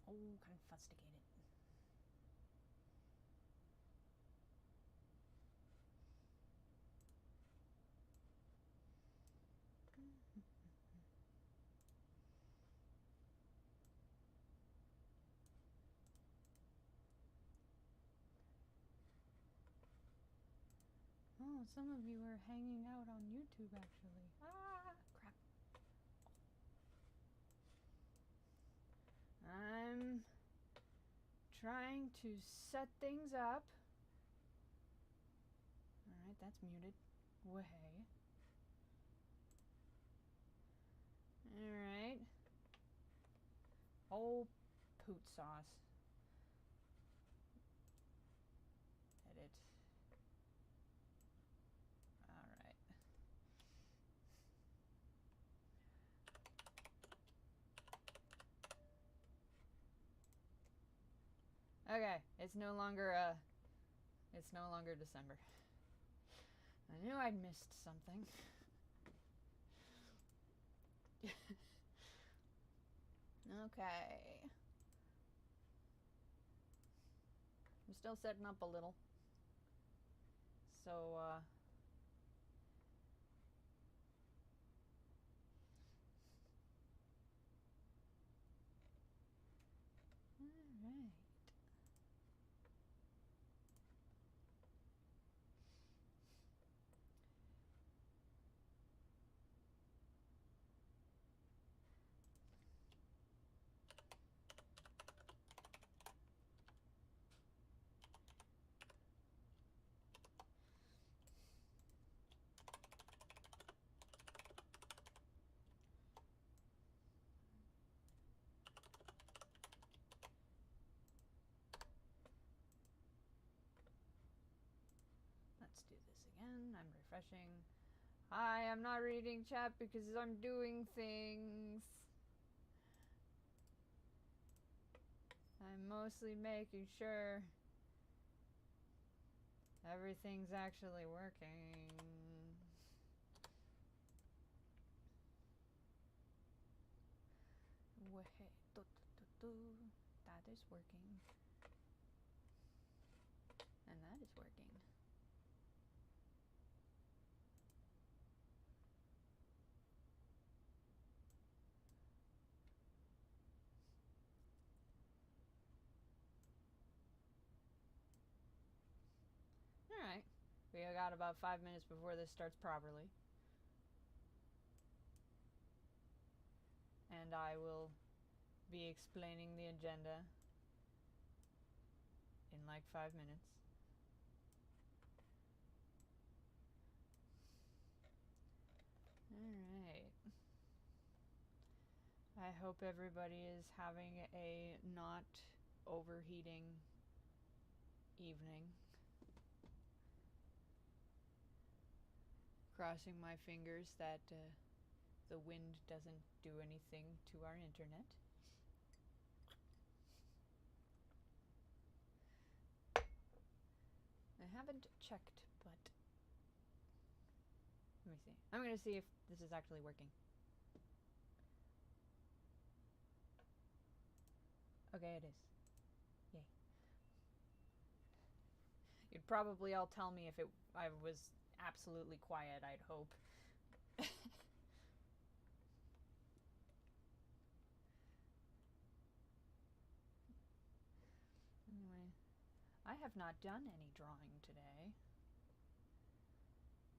Oh, kind of fustigated. Oh, some of you are hanging out on YouTube, actually. Ah, crap. I'm trying to set things up. Alright, that's muted. Way. Alright. Oh, poot sauce. Edit. Alright. Okay, it's no longer December. I knew I'd missed something. Okay. I'm still setting up a little. So, alright. Let's do this again. I'm refreshing. Hi, I'm not reading chat because I'm doing things. I'm mostly making sure everything's actually working. That is working. And that is working. Alright. We got about 5 minutes before this starts properly. And I will be explaining the agenda in like 5 minutes. Alright. I hope everybody is having a not overheating evening. Crossing my fingers that the wind doesn't do anything to our internet. I haven't checked, but let me see. I'm gonna see if this is actually working. Okay, it is. Yay. You'd probably all tell me if I was absolutely quiet, I'd hope. Anyway, I have not done any drawing today.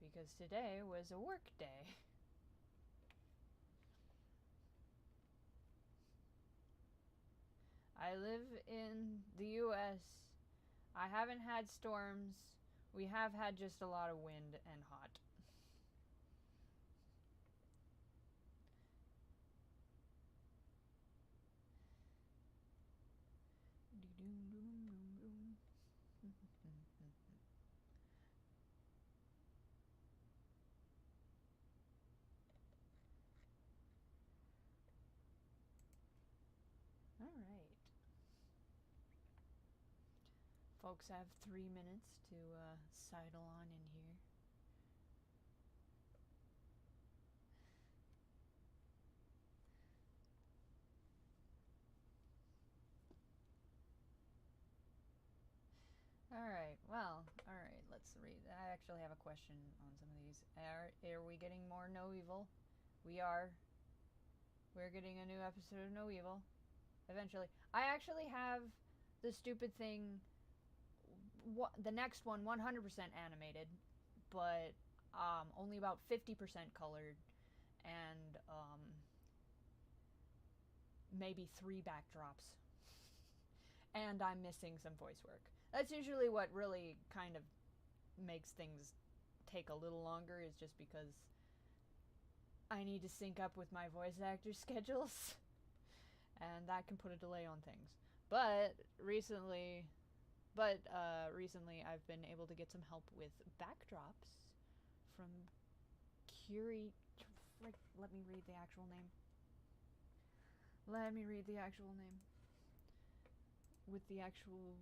Because today was a work day. I live in the US. I haven't had storms. We have had just a lot of wind and hot. Alright. Folks have 3 minutes to sidle on in here. let's read. I actually have a question on some of these. Are we getting more No Evil? We are. We're getting a new episode of No Evil. Eventually. I actually have the stupid thing, the next one 100% animated, but only about 50% colored, and maybe 3 backdrops. And I'm missing some voice work. That's usually what really kind of makes things take a little longer, is just because I need to sync up with my voice actor schedules, and that can put a delay on things. But recently I've been able to get some help with backdrops from let me read the actual name. With the actual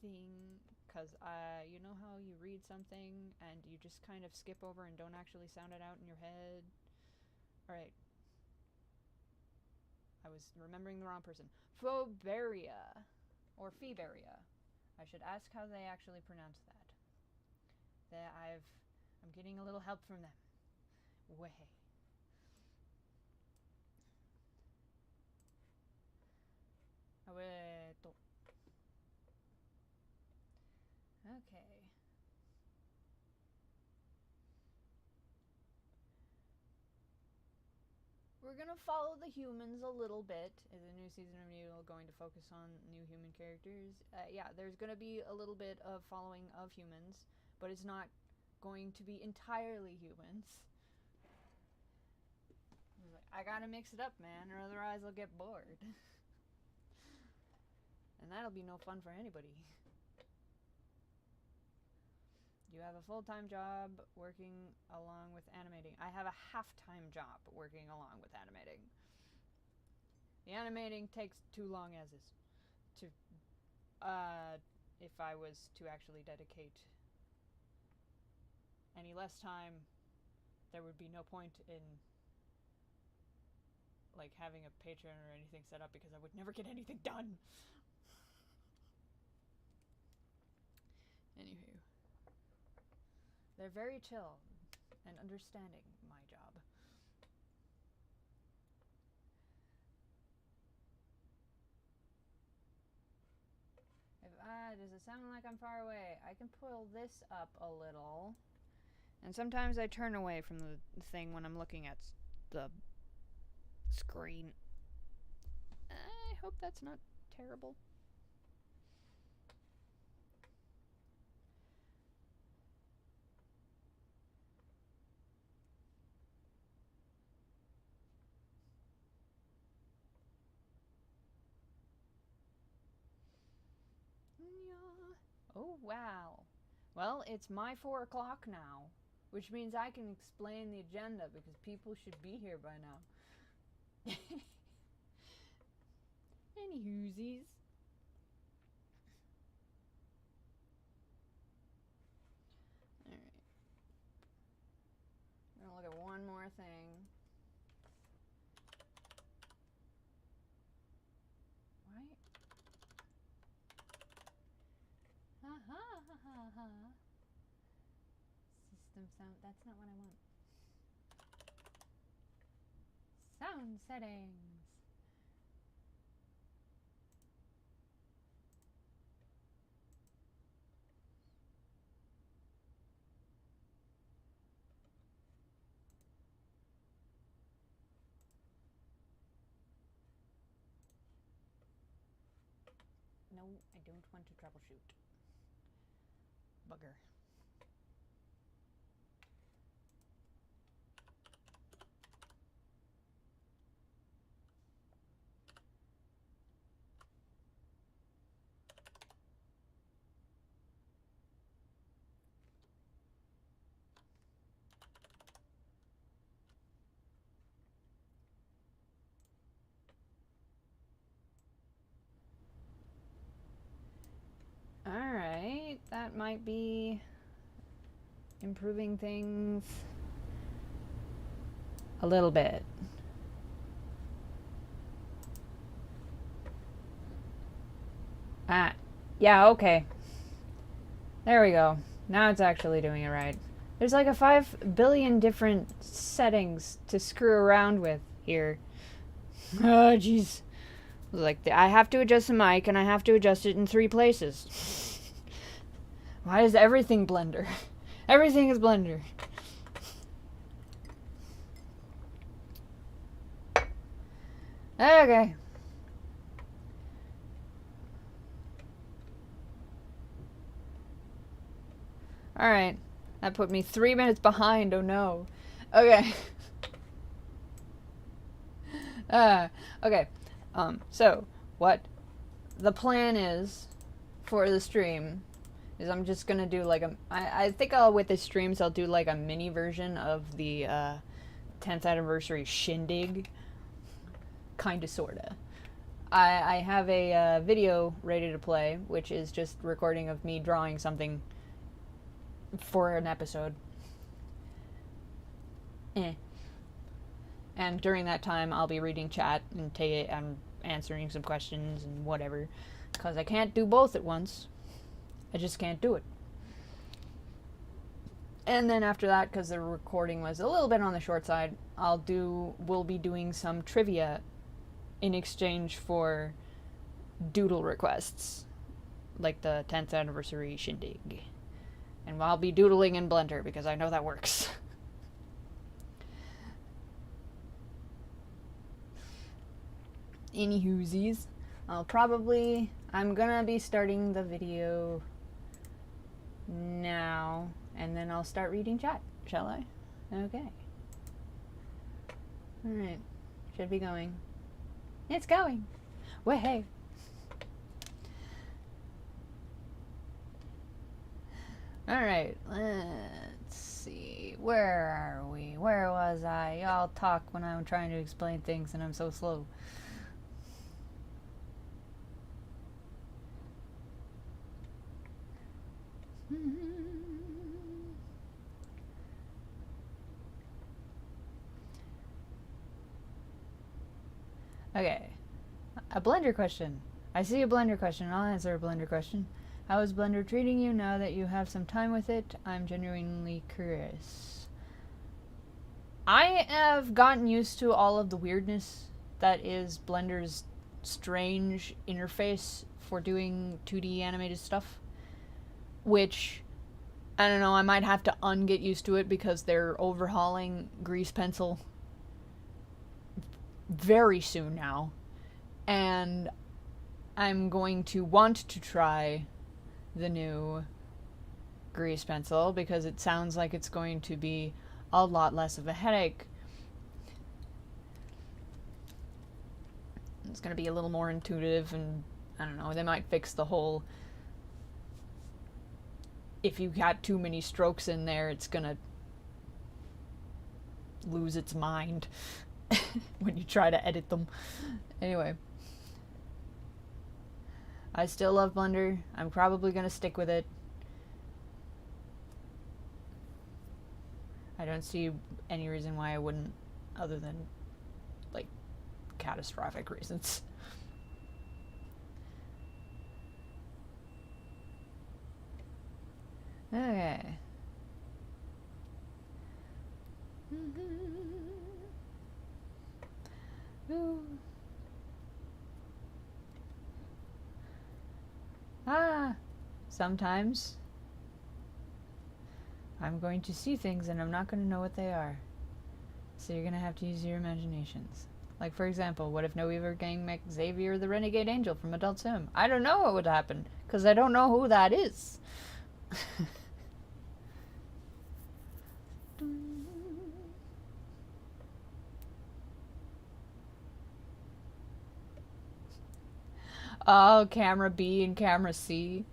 thing, because you know how you read something and you just kind of skip over and don't actually sound it out in your head? Alright. I was remembering the wrong person. Phoberia. Or Phoeberia. I should ask how they actually pronounce that. I'm getting a little help from them. Way. Okay. We're gonna follow the humans a little bit. Is a new season of Doodle going to focus on new human characters? Yeah, there's gonna be a little bit of following of humans, but it's not going to be entirely humans. I gotta mix it up, man, or otherwise I'll get bored. And that'll be no fun for anybody. You have a full-time job working along with animating. I have a half-time job working along with animating. The animating takes too long as is. If I was to actually dedicate any less time, there would be no point in like having a Patreon or anything set up, because I would never get anything done. Anywho. They're very chill and understanding my job. Does it sound like I'm far away? I can pull this up a little. And sometimes I turn away from the thing when I'm looking at the screen. I hope that's not terrible. Oh, wow. Well, it's my 4 o'clock now, which means I can explain the agenda, because people should be here by now. Any whoosies. Alright. I'm gonna look at one more thing. Why? Ha ha ha ha ha. System sound. That's not what I want. Sound settings. No, I don't want to troubleshoot. Bugger. Alright, that might be improving things a little bit. Yeah, okay. There we go. Now it's actually doing it right. There's like a 5 billion different settings to screw around with here. Oh, jeez. Like, I have to adjust the mic, and I have to adjust it in 3 places. Why is everything Blender? Everything is Blender. Okay. Alright. That put me 3 minutes behind, oh no. Okay. Okay. So, what the plan is for the stream is I'm just gonna do like I think with the streams I'll do like a mini version of the 10th anniversary shindig. Kinda, sorta. I have a video ready to play, which is just recording of me drawing something for an episode. And during that time, I'll be reading chat and answering some questions and whatever. Because I can't do both at once. I just can't do it. And then after that, because the recording was a little bit on the short side, we'll be doing some trivia in exchange for Doodle requests. Like the 10th anniversary shindig. And I'll be doodling in Blender because I know that works. Anywhoosies, I'm gonna be starting the video now, and then I'll start reading chat, shall I? Okay. Alright, should be going. It's going! Way! Alright, let's see. Where are we? Where was I? Y'all talk when I'm trying to explain things and I'm so slow. Okay. A Blender question. I see a Blender question. I'll answer a Blender question. How is Blender treating you now that you have some time with it? I'm genuinely curious. I have gotten used to all of the weirdness that is Blender's strange interface for doing 2D animated stuff. Which, I don't know, I might have to get used to it because they're overhauling Grease Pencil very soon now. And I'm going to want to try the new Grease Pencil because it sounds like it's going to be a lot less of a headache. It's going to be a little more intuitive, and I don't know, they might fix the whole if you got too many strokes in there, it's going to lose its mind when you try to edit them. Anyway. I still love Blender. I'm probably going to stick with it. I don't see any reason why I wouldn't, other than, like, catastrophic reasons. Okay. Ooh. Sometimes I'm going to see things and I'm not going to know what they are. So you're going to have to use your imaginations. Like, for example, what if No Weaver Gang met Xavier the Renegade Angel from Adult Swim? I don't know what would happen, because I don't know who that is. Oh, camera B and camera C.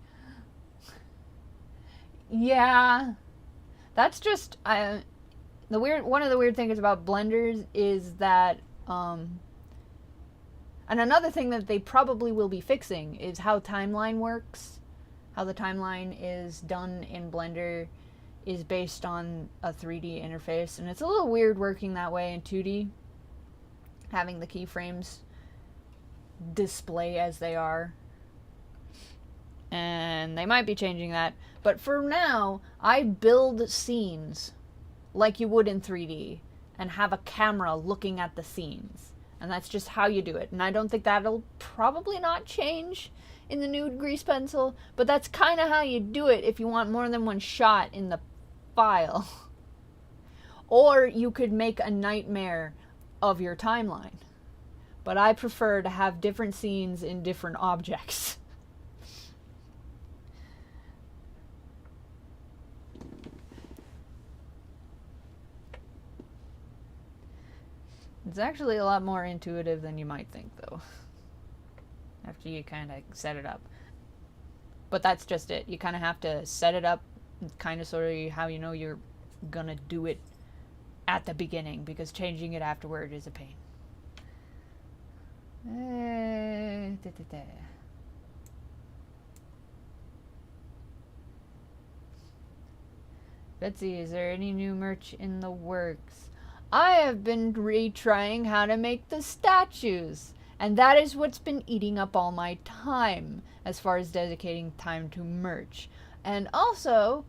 Yeah, that's just one of the weird things about blenders is that and another thing that they probably will be fixing is how timeline works. How the timeline is done in Blender is based on a 3D interface, and it's a little weird working that way in 2D, having the keyframes display as they are. and they might be changing that. But for now, I build scenes like you would in 3D and have a camera looking at the scenes. And that's just how you do it. And I don't think that'll probably not change in the nude grease pencil, but that's kind of how you do it if you want more than one shot in the file. Or you could make a nightmare of your timeline. But I prefer to have different scenes in different objects. It's actually a lot more intuitive than you might think, though, after you kind of set it up. But that's just it. You kind of have to set it up, kind of sort of how you know you're gonna do it at the beginning, because changing it afterward is a pain. Betsy, is there any new merch in the works? I have been retrying how to make the statues, and that is what's been eating up all my time as far as dedicating time to merch. And also,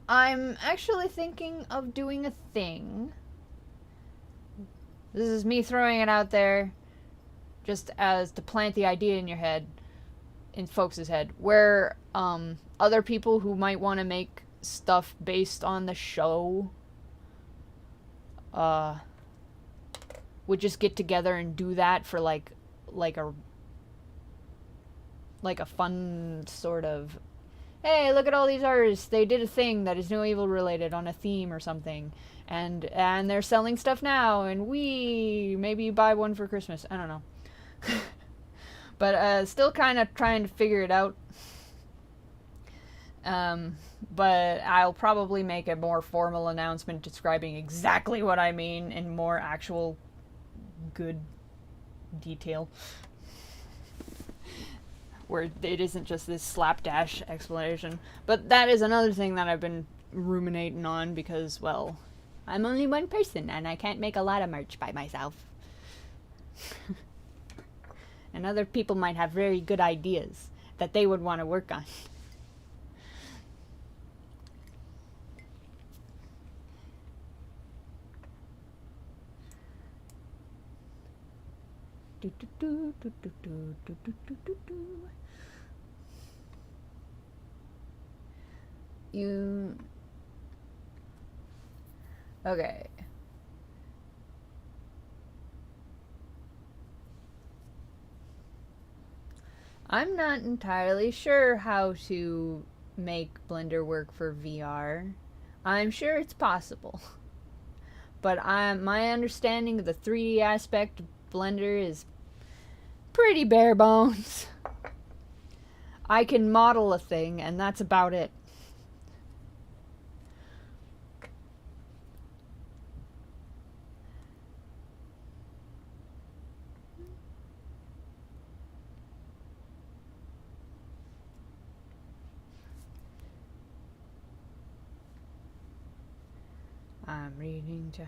I'm actually thinking of doing a thing. This is me throwing it out there just as to plant the idea in your head, in folks' head, where other people who might want to make stuff based on the show would just get together and do that for like a fun sort of, hey, look at all these artists, they did a thing that is No Evil related on a theme or something, and they're selling stuff now, and maybe buy one for Christmas. I don't know. But still kind of trying to figure it out. But I'll probably make a more formal announcement describing exactly what I mean in more actual good detail, where it isn't just this slapdash explanation. But that is another thing that I've been ruminating on, because, well, I'm only one person and I can't make a lot of merch by myself. And other people might have very good ideas that they would want to work on. Okay. I'm not entirely sure how to make Blender work for VR. I'm sure it's possible. But my understanding of the 3D aspect of Blender is pretty bare bones. I can model a thing, and that's about it. I'm reading chat.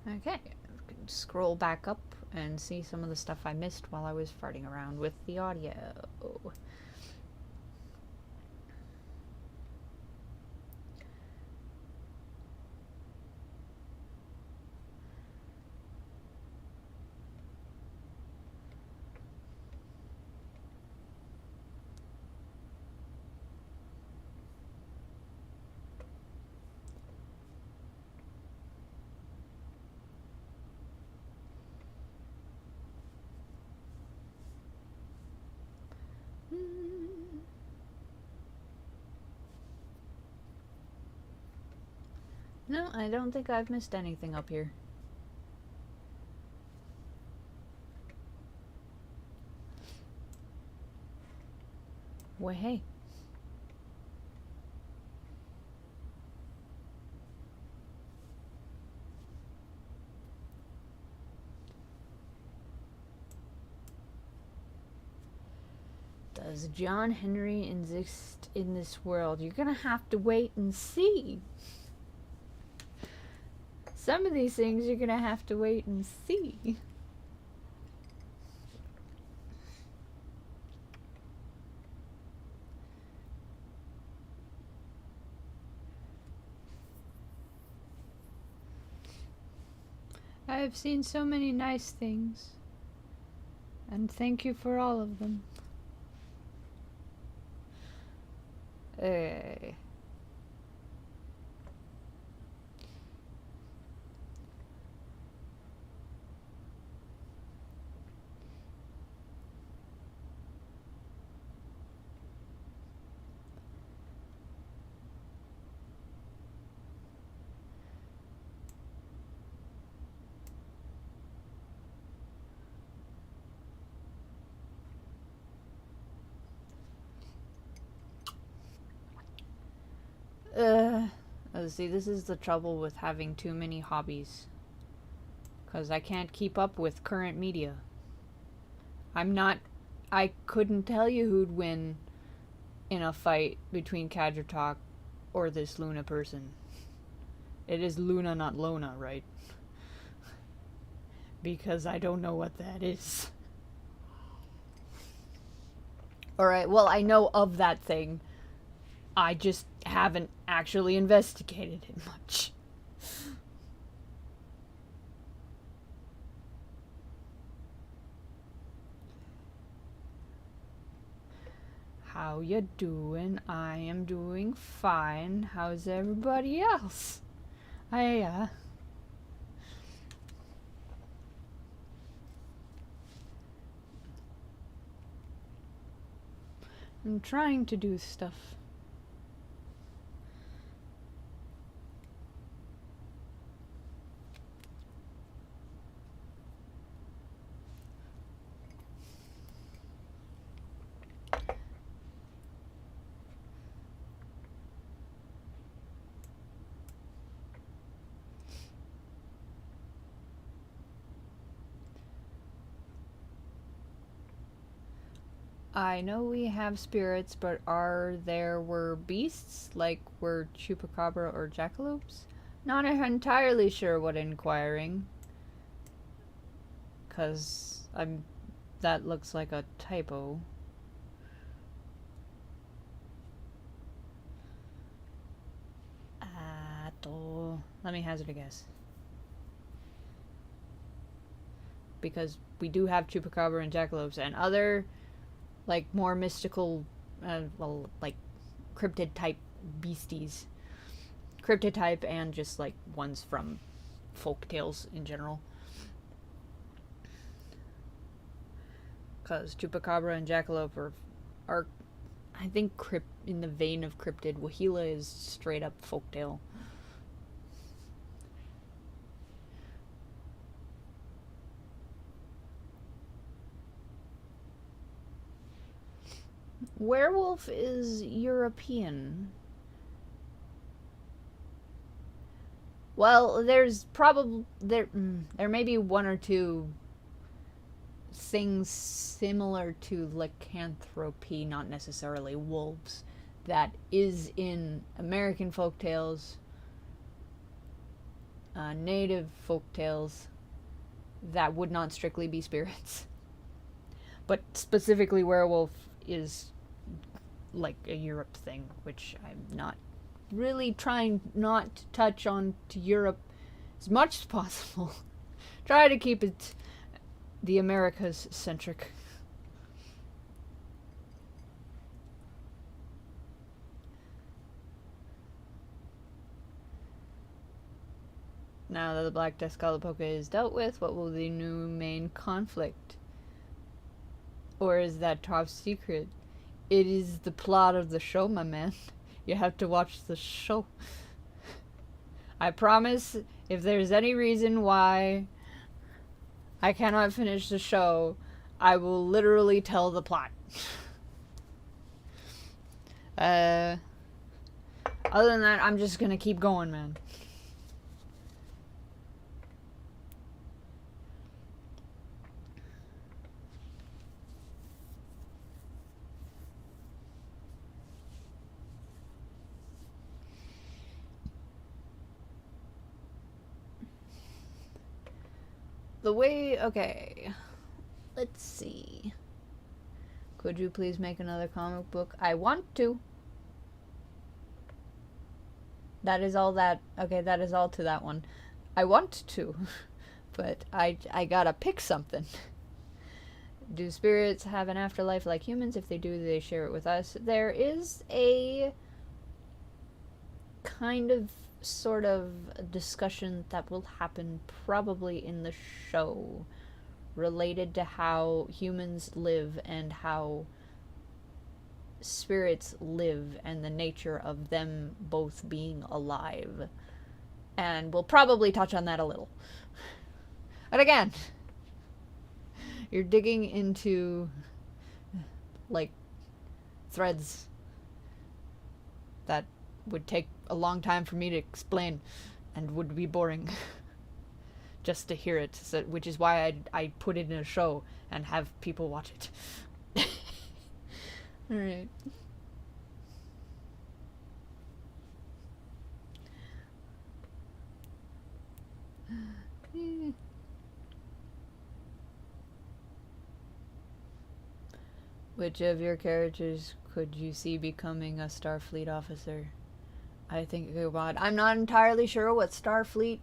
Okay, scroll back up and see some of the stuff I missed while I was farting around with the audio. No, I don't think I've missed anything up here. Well, hey. Does John Henry exist in this world? You're gonna have to wait and see. Some of these things you're gonna have to wait and see. I have seen so many nice things, and thank you for all of them. See, this is the trouble with having too many hobbies. Because I can't keep up with current media. I couldn't tell you who'd win in a fight between Kadgertalk or this Luna person. It is Luna, not Lona, right? Because I don't know what that is. Alright, well, I know of that thing. I just haven't actually investigated it much. How you doing? I am doing fine. How's everybody else? I'm trying to do stuff. I know we have spirits, but were beasts, like were chupacabra or jackalopes? Not entirely sure what inquiring. 'Cause that looks like a typo. Let me hazard a guess. Because we do have chupacabra and jackalopes and other like more mystical, like cryptid type beasties. Cryptid type and just like ones from folk tales in general. Because chupacabra and jackalope are I think in the vein of cryptid. Wahila is straight up folktale. Werewolf is European. Well, there's probably there may be one or two things similar to lycanthropy, not necessarily wolves, that is in American folktales, native folktales that would not strictly be spirits. But specifically werewolf is like a Europe thing, which I'm not really trying not to touch on to Europe as much as possible. Try to keep it the Americas centric. Now that the Black Descalopoca is dealt with, what will the new main conflict? Or is that top secret? It is the plot of the show, my man. You have to watch the show. I promise, if there's any reason why I cannot finish the show, I will literally tell the plot. Other than that, I'm just gonna keep going, man. The way... Okay. Let's see. Could you please make another comic book? I want to. That is all that... Okay, that is all to that one. I want to. But I gotta pick something. Do spirits have an afterlife like humans? If they do, they share it with us. There is a kind of sort of discussion that will happen probably in the show related to how humans live and how spirits live and the nature of them both being alive. And we'll probably touch on that a little. But again, you're digging into, like, threads that would take a long time for me to explain and would be boring just to hear it, so, which is why I put it in a show and have people watch it. Alright. Which of your characters could you see becoming a Starfleet officer? I think God. I'm not entirely sure what Starfleet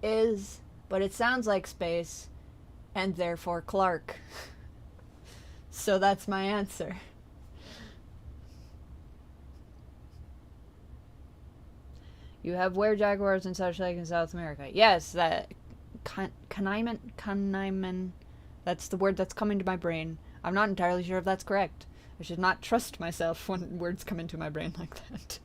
is, but it sounds like space, and therefore Clark. So that's my answer. You have were-jaguars and such like in South America. Yes, that... Conaiman. That's the word that's coming to my brain. I'm not entirely sure if that's correct. I should not trust myself when words come into my brain like that.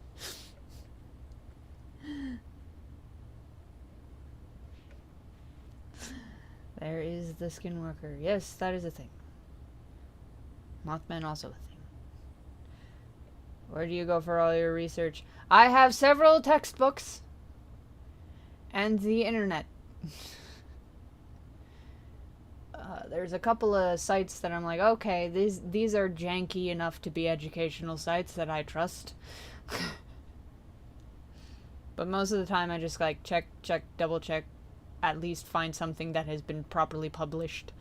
There is the skinwalker. Yes, that is a thing. Mothman also a thing. Where do you go for all your research? I have several textbooks and the internet. There's a couple of sites that I'm like, okay, these are janky enough to be educational sites that I trust. But most of the time I just like check, double check, at least find something that has been properly published.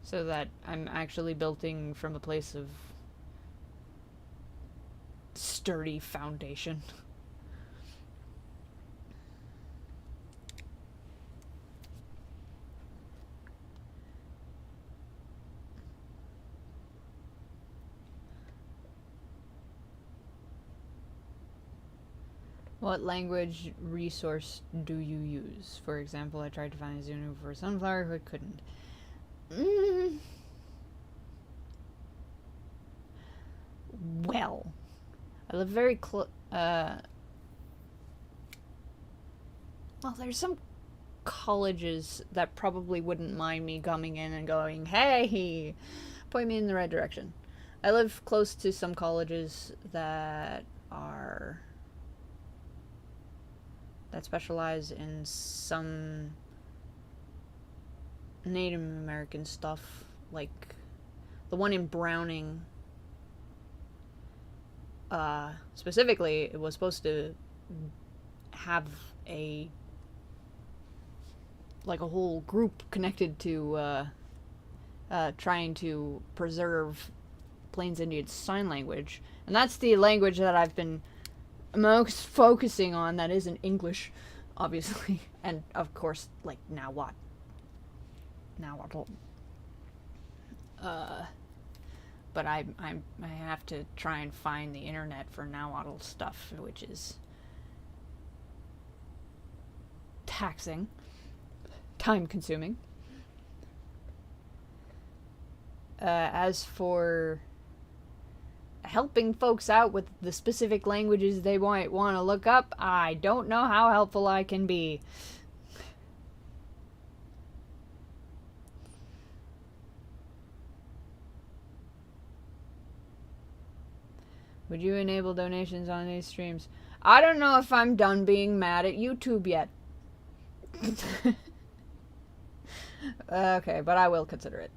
So that I'm actually building from a place of sturdy foundation. What language resource do you use? For example, I tried to find a Zunu for a sunflower, but couldn't. Well, I live very close. Well, there's some colleges that probably wouldn't mind me coming in and going, hey, point me in the right direction. I live close to some colleges that specialize in some Native American stuff, like the one in Browning. Specifically, it was supposed to have a whole group connected to trying to preserve Plains Indian Sign Language, and that's the language that I've been most focusing on. That isn't English, obviously, and of course, like Nahuatl. But I have to try and find the internet for Nahuatl stuff, which is taxing, time-consuming. As for helping folks out with the specific languages they might want to look up, I don't know how helpful I can be. Would you enable donations on these streams? I don't know if I'm done being mad at YouTube yet. Okay, but I will consider it.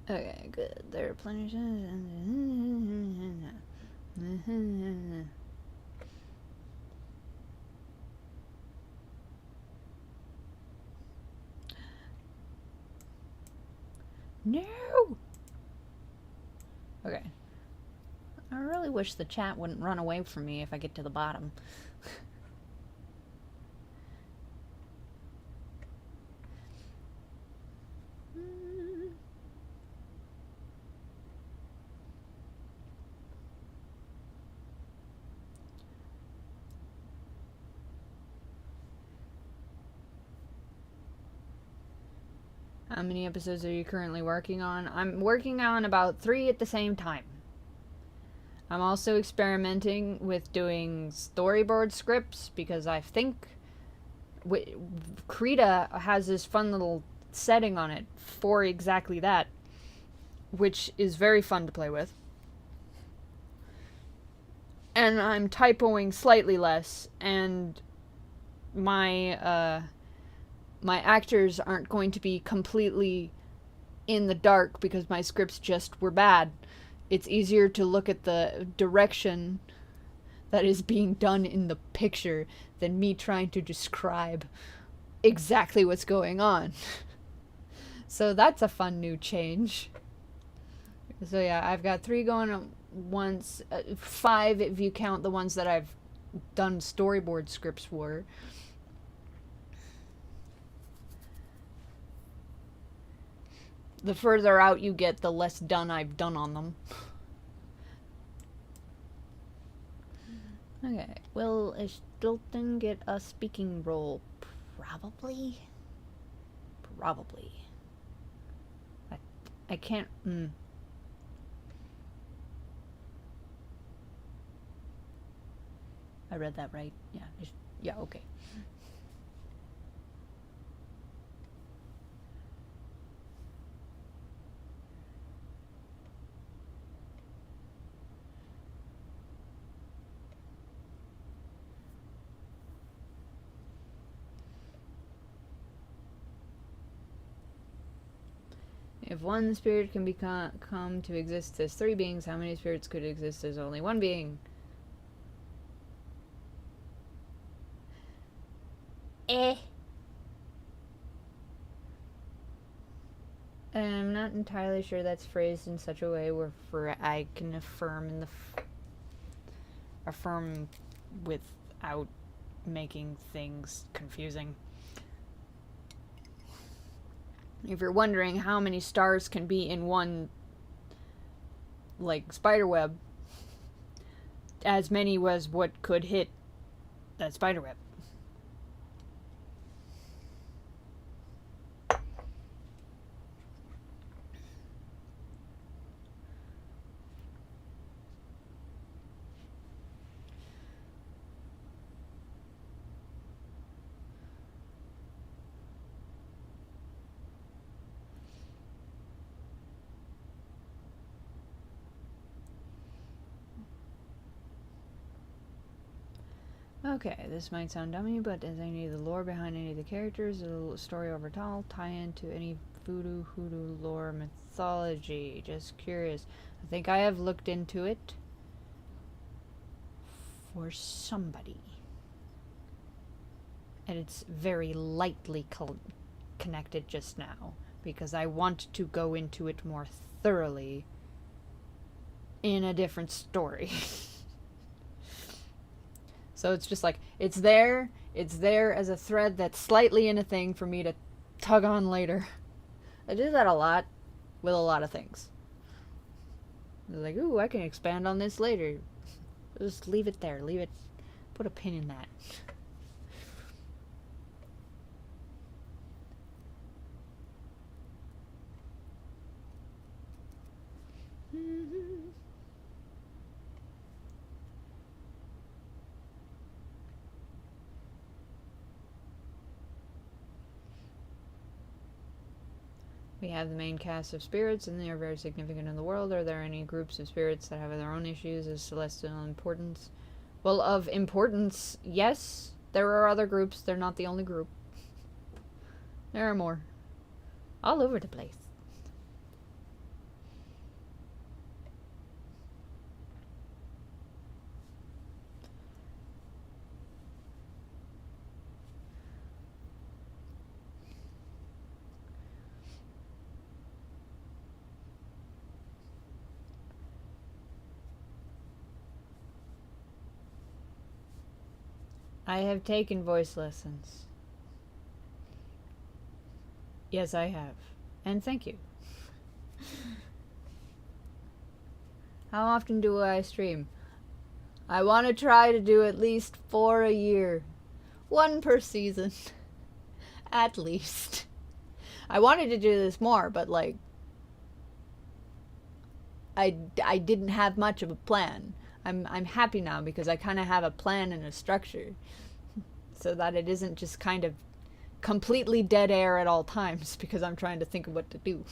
Okay, good. There are plenty of... No! Okay. I really wish the chat wouldn't run away from me if I get to the bottom. How many episodes are you currently working on? I'm working on about 3 at the same time. I'm also experimenting with doing storyboard scripts because I think Krita has this fun little setting on it for exactly that, which is very fun to play with. And I'm typoing slightly less, and my my actors aren't going to be completely in the dark because my scripts just were bad. It's easier to look at the direction that is being done in the picture than me trying to describe exactly what's going on. So that's a fun new change. So yeah, I've got 3 going at once, 5 if you count the ones that I've done storyboard scripts for. The further out you get, the less done I've done on them. Okay, will Stilton get a speaking role? Probably. Probably. I can't... I read that right. Yeah, yeah, okay. If one spirit can come to exist as 3 beings, how many spirits could exist as only 1 being? I'm not entirely sure that's phrased in such a way where I can affirm in the affirm without making things confusing. If you're wondering how many stars can be in one, like, spider web, as many was what could hit that spider web. Okay, this might sound dummy, but is any of the lore behind any of the characters, the story overall, tie into any voodoo, hoodoo, lore, mythology? Just curious. I think I have looked into it for somebody. And it's very lightly connected just now, because I want to go into it more thoroughly in a different story. So it's just like, it's there as a thread that's slightly in a thing for me to tug on later. I do that a lot with a lot of things. It's like, ooh, I can expand on this later. Just leave it there. Leave it. Put a pin in that. We have the main cast of spirits, and they are very significant in the world. Are there any groups of spirits that have their own issues as celestial importance? Well, of importance, yes. There are other groups. They're not the only group. There are more. All over the place. I have taken voice lessons. Yes, I have. And thank you. How often do I stream? I want to try to do at least 4 a year. 1 per season. At least. I wanted to do this more, but like I didn't have much of a plan. I'm happy now because I kind of have a plan and a structure so that it isn't just kind of completely dead air at all times because I'm trying to think of what to do.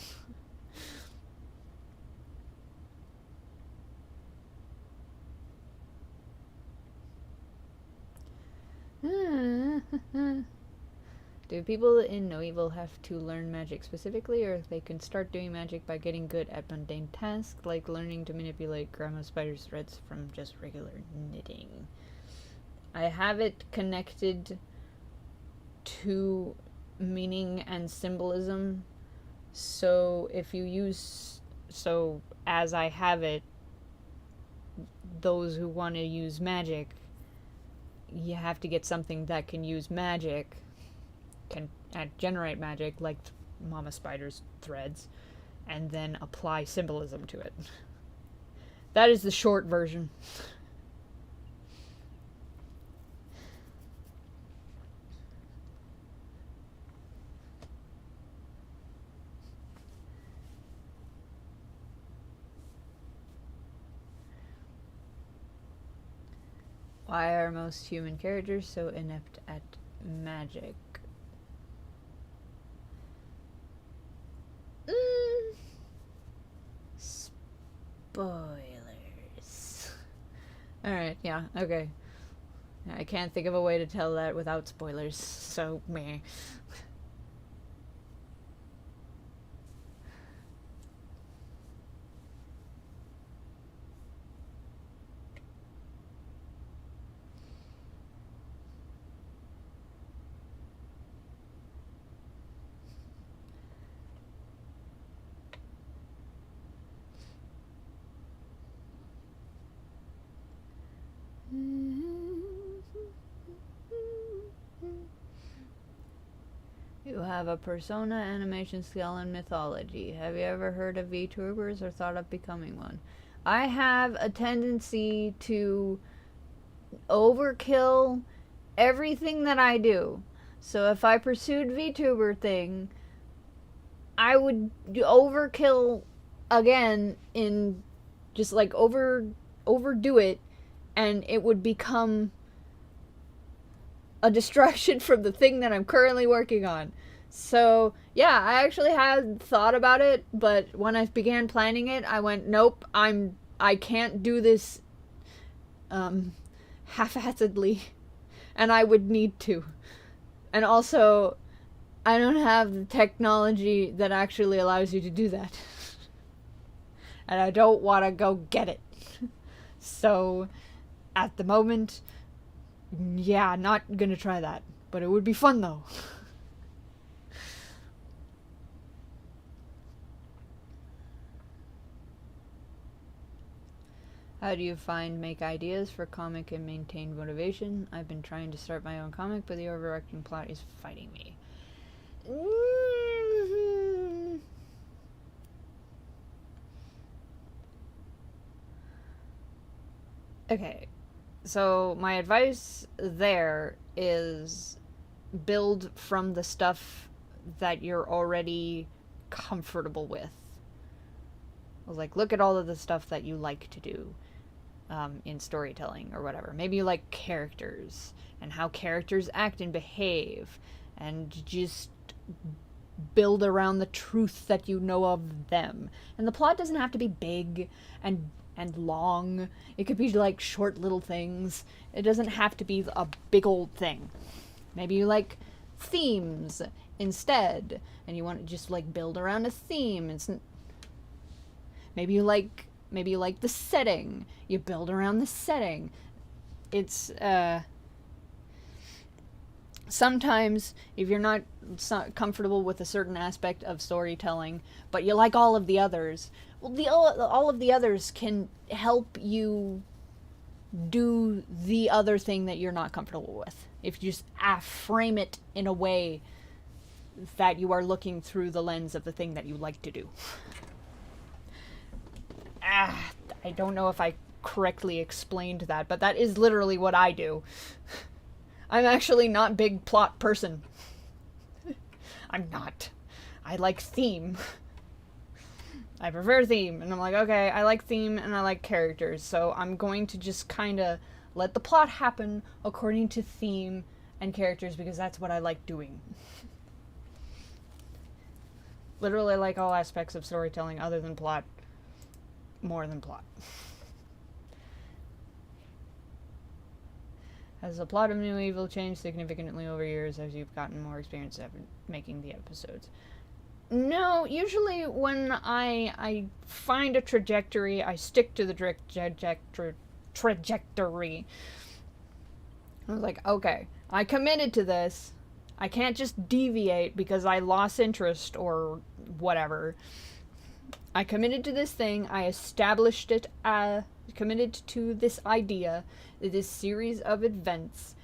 Do people in No Evil have to learn magic specifically, or they can start doing magic by getting good at mundane tasks, like learning to manipulate Grandma Spider's threads from just regular knitting? I have it connected to meaning and symbolism, so if you use... So, as I have it, those who want to use magic, you have to get something that can use magic, can generate magic, like Mama Spider's threads, and then apply symbolism to it. That is the short version. Why are most human characters so inept at magic? Spoilers. Alright, yeah, okay. I can't think of a way to tell that without spoilers, so meh. You have a persona animation skill in Mythology. Have you ever heard of VTubers or thought of becoming one? I have a tendency to overkill everything that I do. So if I pursued VTuber thing, I would overkill again in just like overdo it, and it would become a distraction from the thing that I'm currently working on. So, yeah, I actually had thought about it, but when I began planning it, I went, nope, I can't do this half-assedly, and I would need to. And also, I don't have the technology that actually allows you to do that. And I don't want to go get it. So, at the moment, yeah, not gonna try that. But it would be fun, though. How do you make ideas for comic and maintain motivation? I've been trying to start my own comic, but the overarching plot is fighting me. Okay, so my advice there is build from the stuff that you're already comfortable with. Like, look at all of the stuff that you like to do in storytelling or whatever. Maybe you like characters and how characters act and behave, and just build around the truth that you know of them. And the plot doesn't have to be big and long. It could be like short little things. It doesn't have to be a big old thing. Maybe you like themes instead, and you want to just like build around a theme. Maybe you like the setting. You build around the setting. It's sometimes if you're not comfortable with a certain aspect of storytelling, but you like all of the others, well, all of the others can help you do the other thing that you're not comfortable with. If you just frame it in a way that you are looking through the lens of the thing that you like to do. I don't know if I correctly explained that, but that is literally what I do. I'm actually not big plot person. I'm not. I like theme. I prefer theme, and I'm like, okay, I like theme and I like characters, so I'm going to just kind of let the plot happen according to theme and characters because that's what I like doing. Literally, I like all aspects of storytelling other than plot, more than plot. Has the plot of New Evil changed significantly over years as you've gotten more experience at making the episodes? No, usually when I find a trajectory, I stick to the trajectory. I was like, okay, I committed to this. I can't just deviate because I lost interest or whatever. I committed to this thing. I established it, committed to this idea, this series of events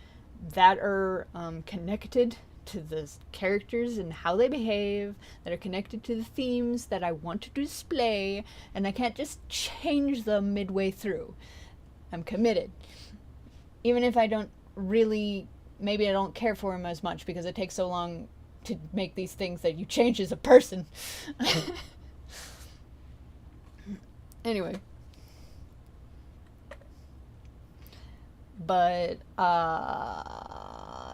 that are connected to the characters and how they behave, that are connected to the themes that I want to display, and I can't just change them midway through. I'm committed. Even if I don't really, maybe I don't care for him as much because it takes so long to make these things that you change as a person. Anyway. But,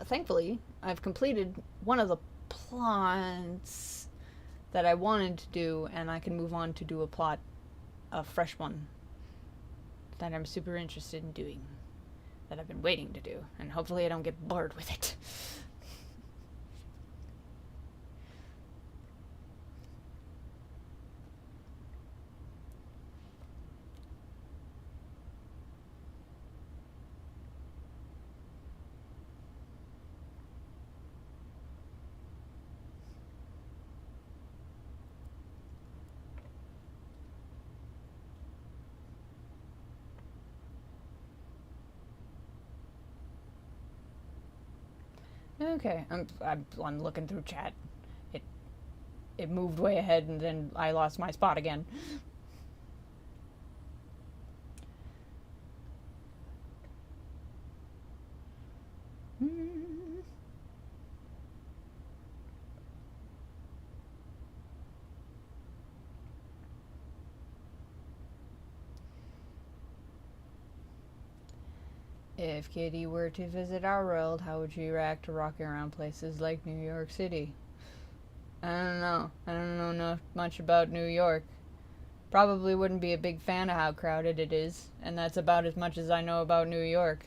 thankfully, I've completed one of the plots that I wanted to do, and I can move on to do a fresh one that I'm super interested in doing, that I've been waiting to do, and hopefully I don't get bored with it. Okay, I'm looking through chat. It moved way ahead, and then I lost my spot again. If Kitty were to visit our world, how would she react to rocking around places like New York City? I don't know. I don't know much about New York. Probably wouldn't be a big fan of how crowded it is, and that's about as much as I know about New York.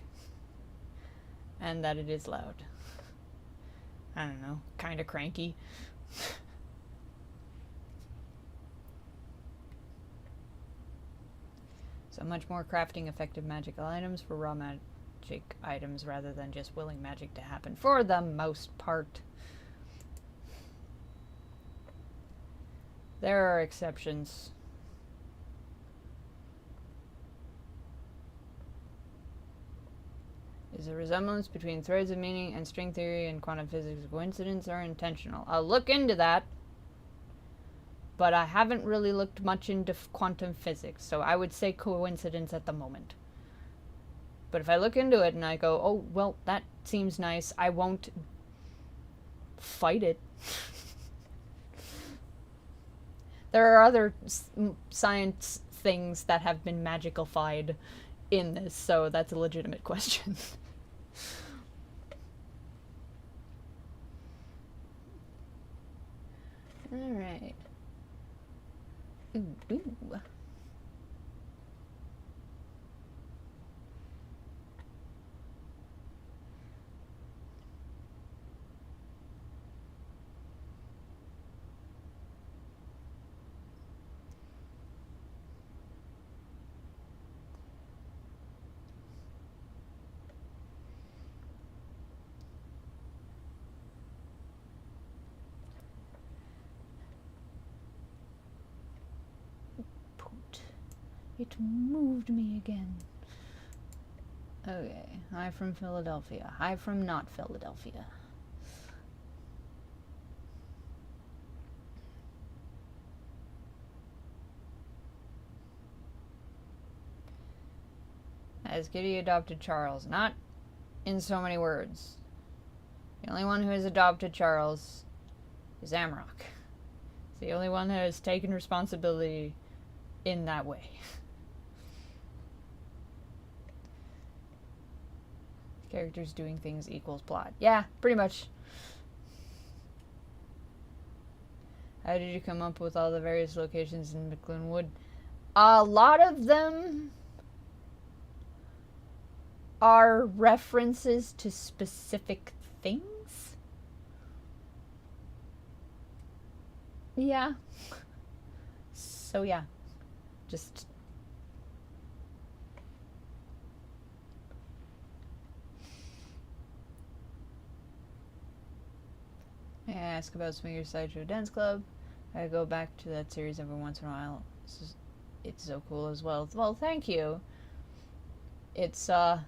And that it is loud. I don't know. Kinda cranky. So much more crafting effective magical items for raw magic items rather than just willing magic to happen for the most part. There are exceptions. Is a resemblance between threads of meaning and string theory and quantum physics a coincidence or intentional? I'll look into that. But I haven't really looked much into quantum physics, so I would say coincidence at the moment. But if I look into it and I go, oh, well, that seems nice, I won't fight it. There are other science things that have been magical-fied in this, so that's a legitimate question. Alright. Ooh. It moved me again. Okay. Hi from Philadelphia. Hi from not Philadelphia. As Kitty adopted Charles. Not in so many words. The only one who has adopted Charles is Amrock. It's the only one that has taken responsibility in that way. Characters doing things equals plot. Yeah, pretty much. How did you come up with all the various locations in McLean Wood? A lot of them are references to specific things. Yeah. So yeah. Just... I ask about Swinger Sideshow Dance Club. I go back to that series every once in a while. It's so cool as well. Well, thank you. It's on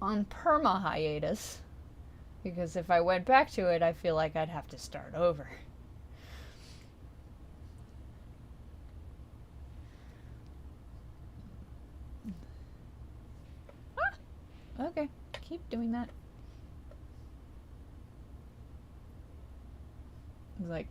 perma hiatus, because if I went back to it, I feel like I'd have to start over. Ah! Okay, keep doing that. It's like...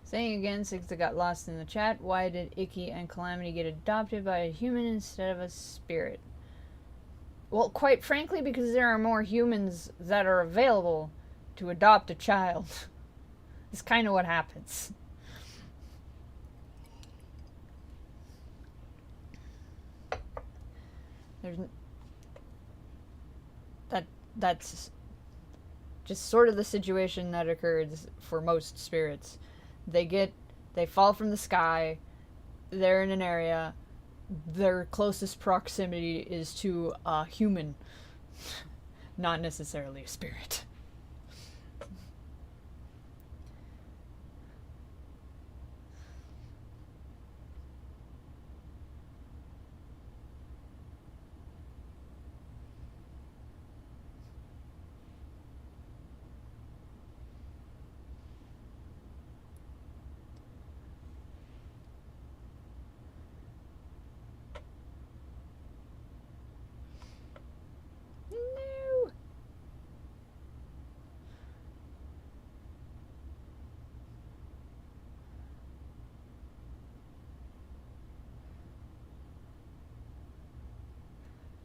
Saying again, Six that got lost in the chat, why did Icky and Calamity get adopted by a human instead of a spirit? Well, quite frankly, because there are more humans that are available to adopt a child. It's kind of what happens. That's just sort of the situation that occurs for most spirits. They fall from the sky, they're in an area, their closest proximity is to a human, not necessarily a spirit.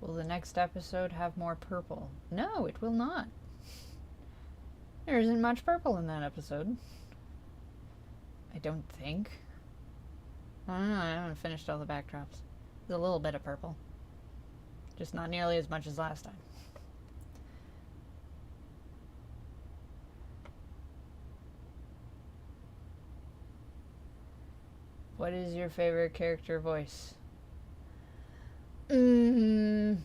Will the next episode have more purple? No, it will not. There isn't much purple in that episode. I don't think. I don't know, I haven't finished all the backdrops. There's a little bit of purple. Just not nearly as much as last time. What is your favorite character voice? Braum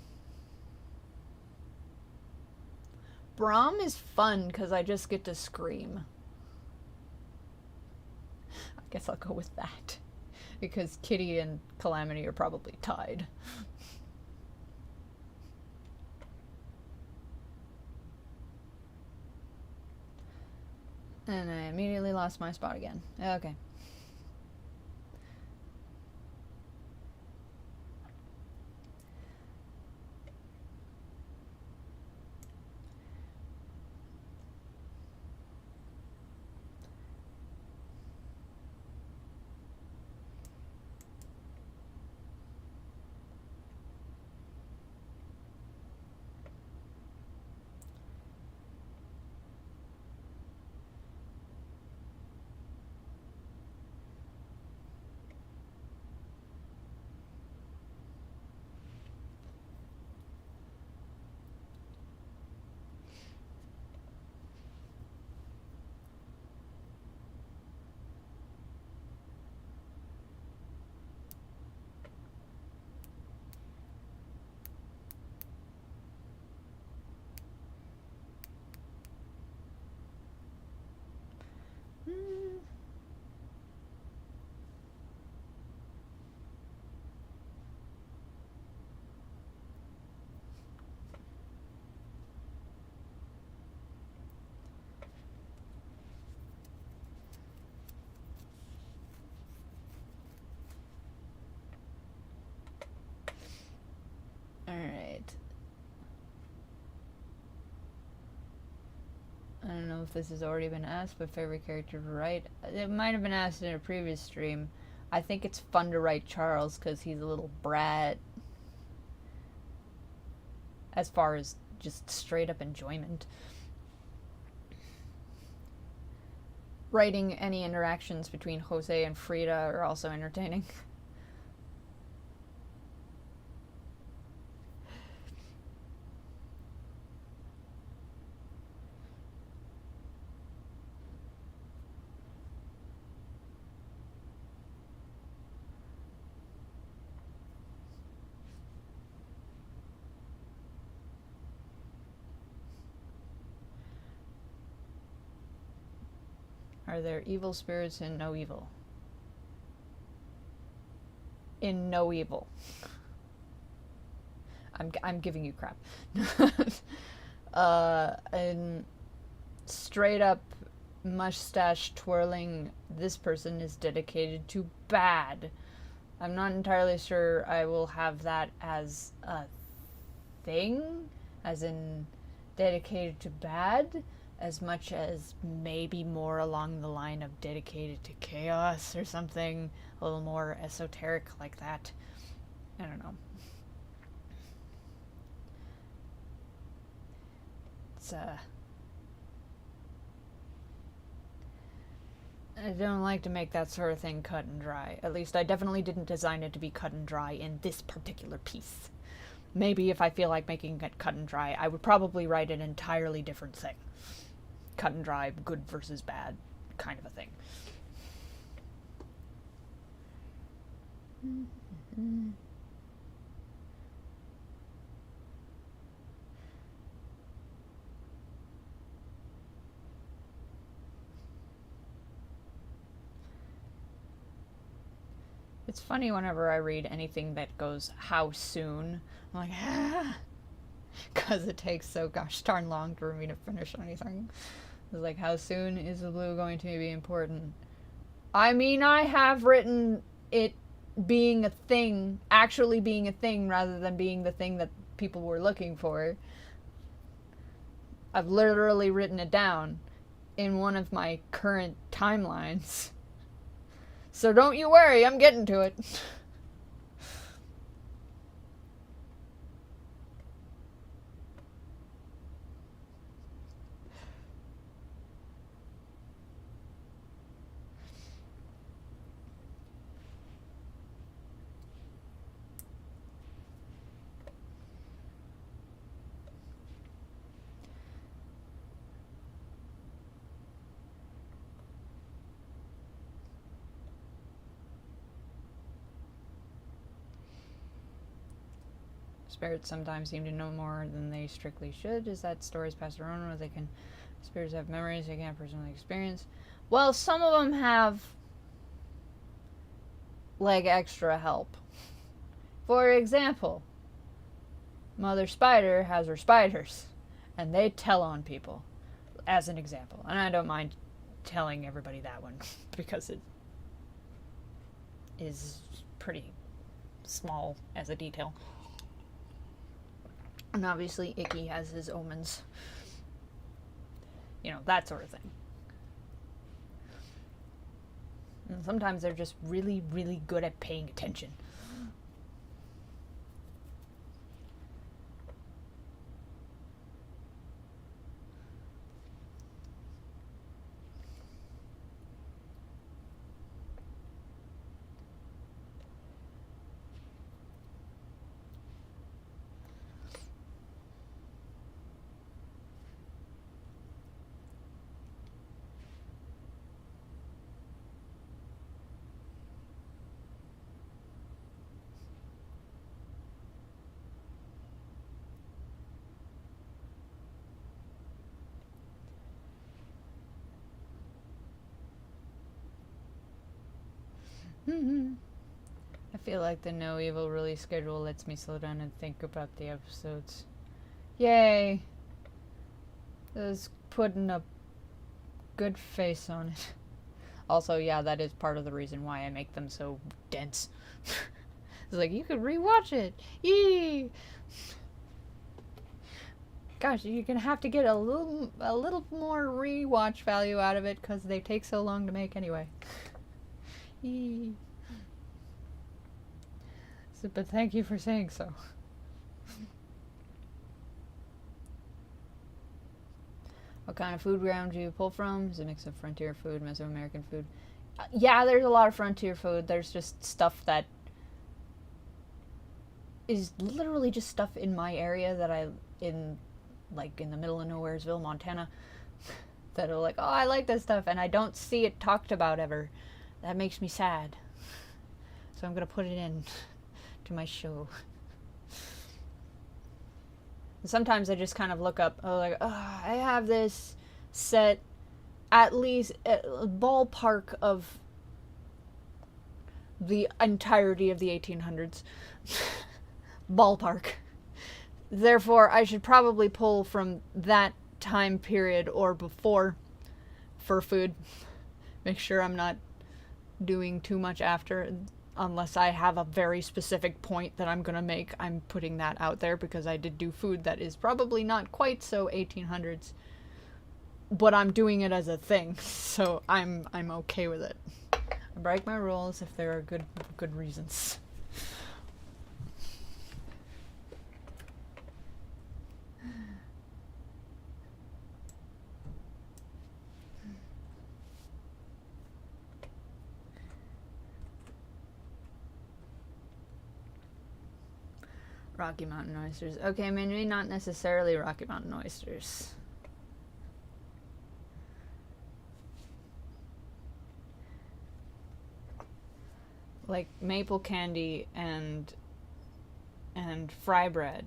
is fun because I just get to scream. I guess I'll go with that. Because Kitty and Calamity are probably tied. And I immediately lost my spot again. Okay. I don't know if this has already been asked, but favorite character to write? It might have been asked in a previous stream. I think it's fun to write Charles because he's a little brat. As far as just straight up enjoyment. Writing any interactions between Jose and Frida are also entertaining. Are there evil spirits in No Evil? In No Evil. I'm giving you crap. And straight up mustache twirling, this person is dedicated to bad. I'm not entirely sure I will have that as a thing, as in dedicated to bad, as much as maybe more along the line of dedicated to chaos or something a little more esoteric like that. I don't know. It's I don't like to make that sort of thing cut and dry. At least I definitely didn't design it to be cut and dry in this particular piece. Maybe if I feel like making it cut and dry, I would probably write an entirely different thing. Cut and dry, good versus bad kind of a thing. It's funny whenever I read anything that goes, how soon? I'm like, because it takes so gosh darn long for me to finish anything. It's like, how soon is the blue going to be important? I mean, I have written it being a thing, actually being a thing, rather than being the thing that people were looking for. I've literally written it down in one of my current timelines. So don't you worry, I'm getting to it. Spirits sometimes seem to know more than they strictly should. Is that stories passed around where they can... Spirits have memories they can't personally experience? Well, some of them have... like, extra help. For example, Mother Spider has her spiders. And they tell on people. As an example. And I don't mind telling everybody that one. Because it is pretty small as a detail. And obviously, Icky has his omens. You know, that sort of thing. And sometimes they're just really, really good at paying attention. I feel like the No Evil release schedule lets me slow down and think about the episodes. Yay! Just putting a good face on it. Also, yeah, that is part of the reason why I make them so dense. It's like, you could rewatch it! Yee! Gosh, you're gonna have to get a little more rewatch value out of it because they take so long to make anyway. So, but thank you for saying so. What kind of food ground do you pull from? Is it a mix of frontier food, Mesoamerican food? Yeah, there's a lot of frontier food. There's just stuff that is literally just stuff in my area that like in the middle of nowheresville, Montana, that are like, oh, I like this stuff, and I don't see it talked about ever. That makes me sad. So I'm gonna put it in to my show. And sometimes I just kind of look up, I have this set, at least a ballpark of the entirety of the 1800s. Ballpark. Therefore, I should probably pull from that time period or before for food. Make sure I'm not doing too much after, unless I have a very specific point that I'm gonna make. I'm putting that out there because I did do food that is probably not quite so 1800s, but I'm doing it as a thing, so I'm okay with it. I break my rules if there are good reasons. Rocky Mountain oysters. Okay, maybe not necessarily Rocky Mountain oysters. Like maple candy and fry bread.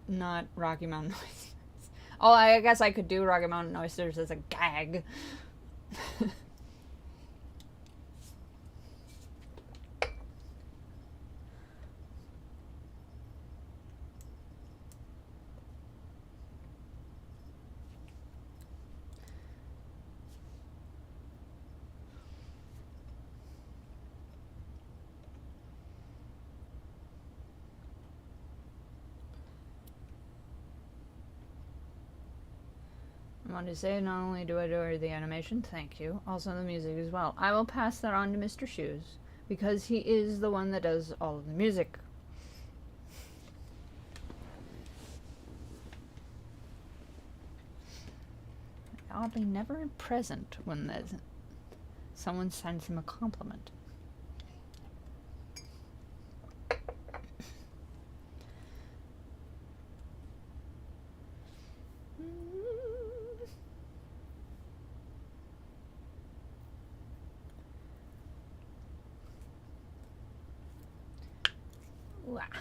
Not Rocky Mountain oysters. Oh, I guess I could do Rocky Mountain oysters as a gag. I want to say, not only do I adore the animation, thank you, also the music as well. I will pass that on to Mr. Shoes, because he is the one that does all of the music. I'll be never present when someone sends him a compliment. Ooh, ah.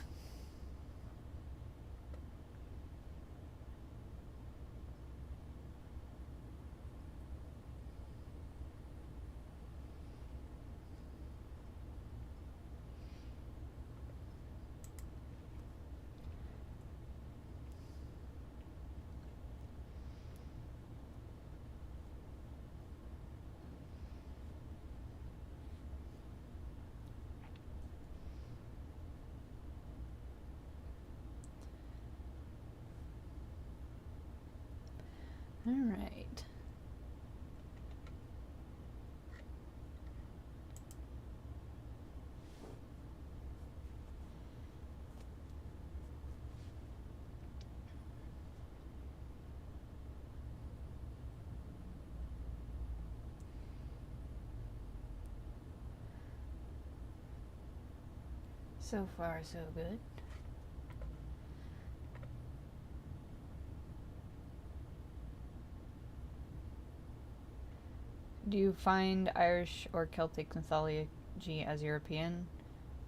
All right. So far, so good. Do you find Irish or Celtic mythology as European?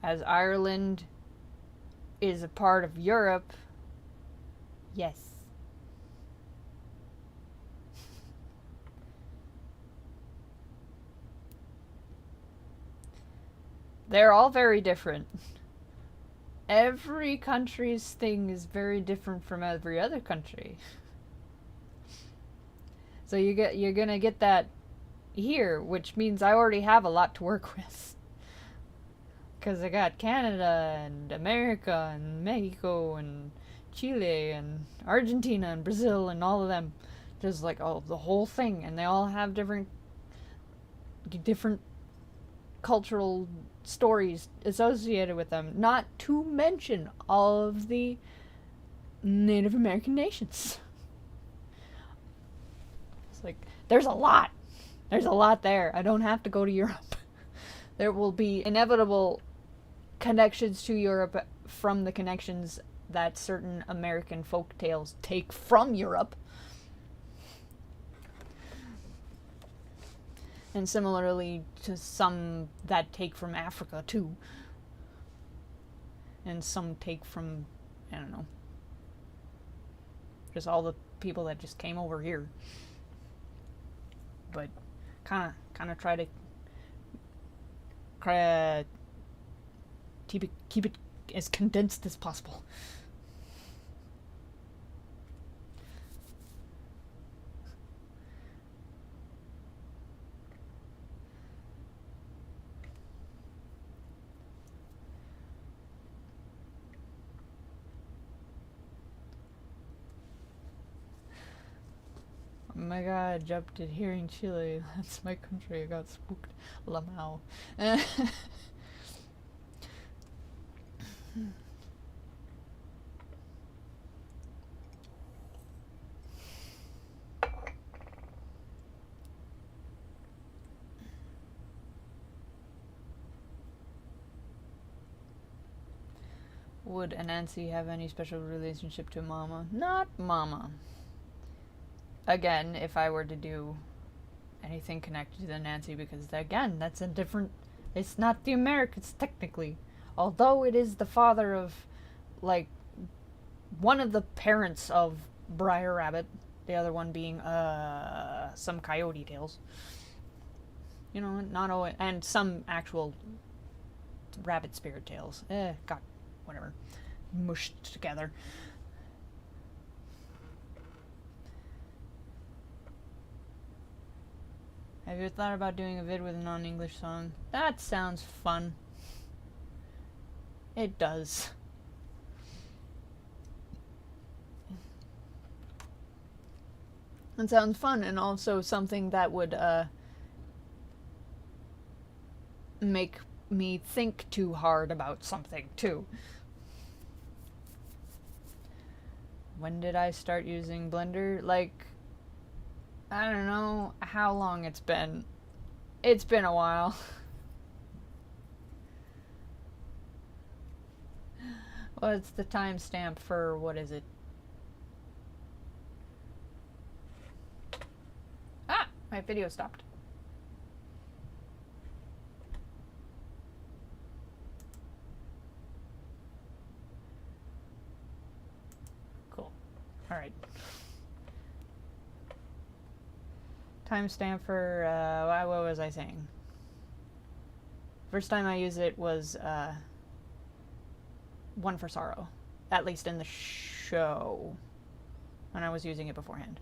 As Ireland is a part of Europe, yes. They're all very different. Every country's thing is very different from every other country. So you're gonna get that here, which means I already have a lot to work with. Because I got Canada and America and Mexico and Chile and Argentina and Brazil and all of them. Just like the whole thing, and they all have different cultural stories associated with them. Not to mention all of the Native American nations. It's like there's a lot. There's a lot there. I don't have to go to Europe. There will be inevitable connections to Europe from the connections that certain American folk tales take from Europe. And similarly to some that take from Africa too. And some take from, I don't know, just all the people that just came over here. But kind of try to keep it as condensed as possible. Oh my god, I jumped at hearing Chile. That's my country. I got spooked. Lamau. Would Anansi have any special relationship to Mama? Not Mama. Again, if I were to do anything connected to Nancy, because again, that's a different, it's not the Americans technically, although it is the father of, like, one of the parents of Briar Rabbit, the other one being some coyote tales, you know, not always, and some actual rabbit spirit tales. God, whatever, mushed together. Have you thought about doing a vid with a non-English song? That sounds fun. It does. It sounds fun, and also something that would make me think too hard about something too. When did I start using Blender? Like, I don't know how long it's been. It's been a while. What's the timestamp for, what is it? Ah! My video stopped. Cool. Alright. Timestamp for, what was I saying? First time I used it was, One for Sorrow. At least in the show. When I was using it beforehand.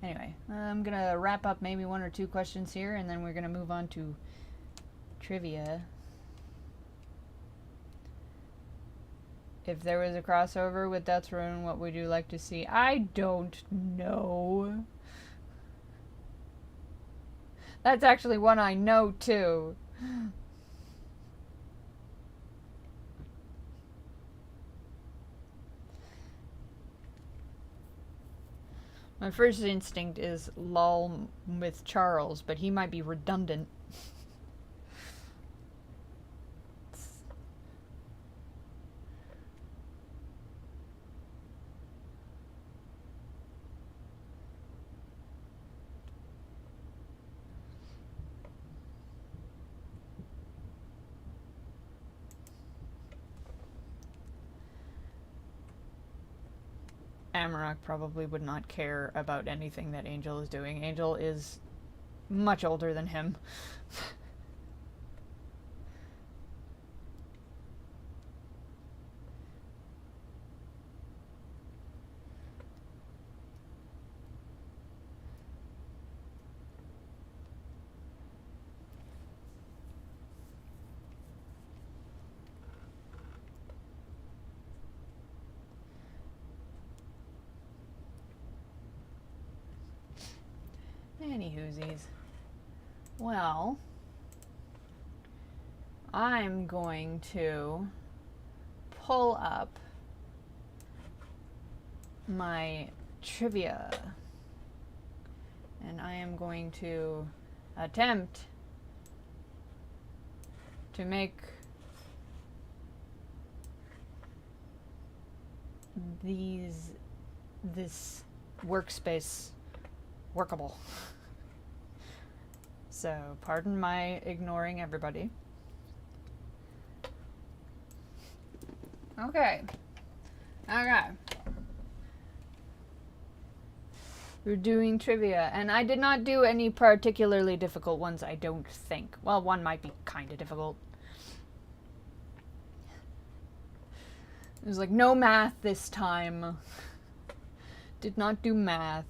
Anyway, I'm gonna wrap up maybe one or two questions here, and then we're gonna move on to trivia. If there was a crossover with Deltarune, what would you like to see? I don't know. That's actually one I know, too. My first instinct is lol with Charles, but he might be redundant. Amarok probably would not care about anything that Angel is doing. Angel is much older than him. Anywhoosies. Well, I'm going to pull up my trivia, and I am going to attempt to make this workspace workable. So, pardon my ignoring everybody. Okay. We're doing trivia, and I did not do any particularly difficult ones, I don't think. Well, one might be kind of difficult. There's like no math this time. Did not do math.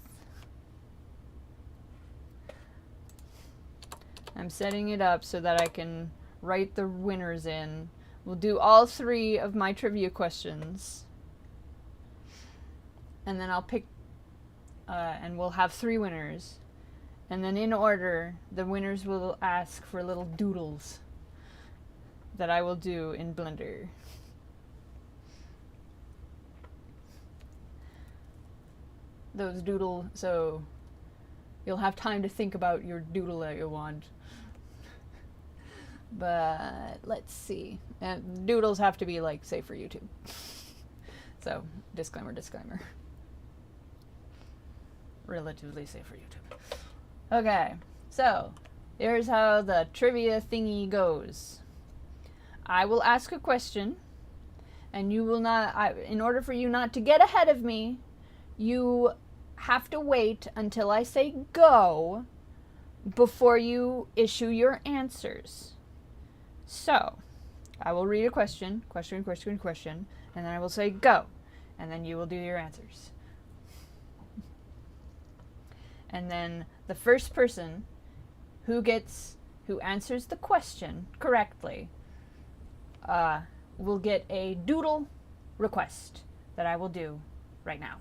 I'm setting it up so that I can write the winners in. We'll do all 3 of my trivia questions. And then I'll pick, and we'll have 3 winners. And then in order, the winners will ask for little doodles that I will do in Blender. Those doodle, so you'll have time to think about your doodle that you want. But let's see. And doodles have to be like safe for YouTube. So, disclaimer. Relatively safe for YouTube. Okay, so here's how the trivia thingy goes. I will ask a question, and you will not, in order for you not to get ahead of me, you have to wait until I say go before you issue your answers. So, I will read a question, and then I will say go, and then you will do your answers. And then the first person who answers the question correctly will get a doodle request that I will do right now.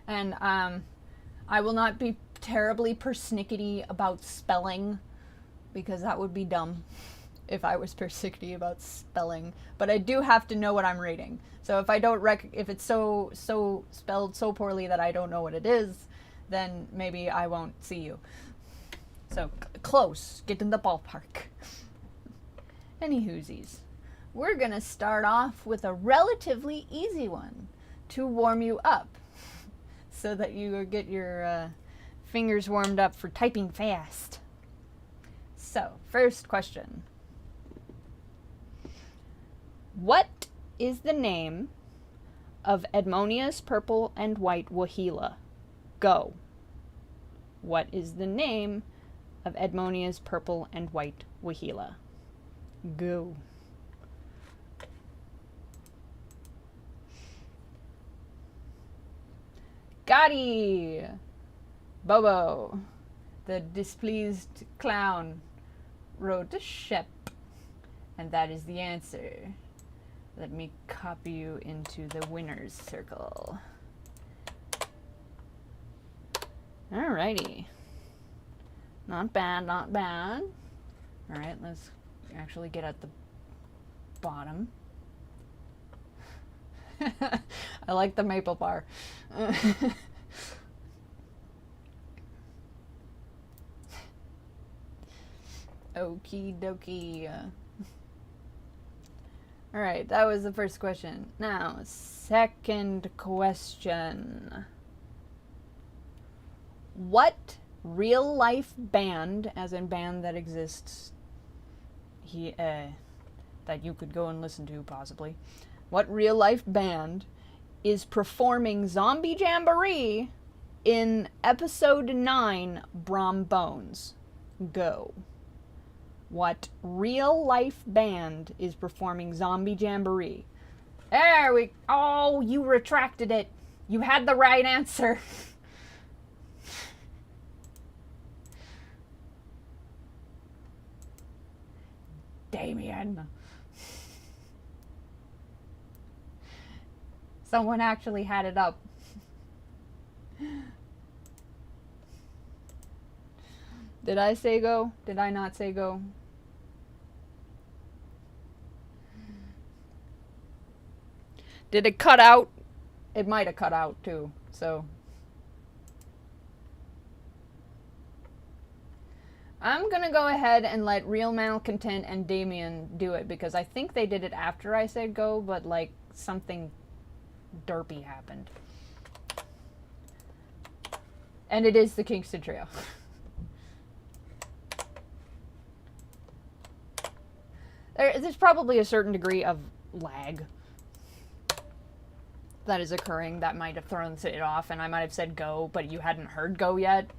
And I will not be terribly persnickety about spelling, because that would be dumb if I was persnickety about spelling. But I do have to know what I'm reading. So if I don't if it's so spelled so poorly that I don't know what it is, then maybe I won't see you. So close, get in the ballpark. Anywhoosies, we're gonna start off with a relatively easy one to warm you up, so that you get your fingers warmed up for typing fast. So, first question. What is the name of Edmonia's purple and white Wahila? Go. What is the name of Edmonia's purple and white Wahila? Go. Gotti! Bobo, the displeased clown, wrote a ship, and that is the answer. Let me copy you into the winner's circle. Alrighty. Not bad, not bad. Alright, let's actually get at the bottom. I like the maple bar. Okie dokie. Alright, that was the first question. Now, second question. What real-life band, as in band that exists, that you could go and listen to, possibly, what real-life band is performing Zombie Jamboree in episode 9, Brom Bones? Go. What real-life band is performing Zombie Jamboree? There we... Oh, you retracted it. You had the right answer. Damien. Someone actually had it up. Did I say go? Did I not say go? Did it cut out? It might have cut out too, so. I'm gonna go ahead and let Real Malcontent and Damien do it because I think they did it after I said go, but like something derpy happened. And it is the Kingston Trio. There's probably a certain degree of lag that is occurring that might have thrown it off, and I might have said go, but you hadn't heard go yet.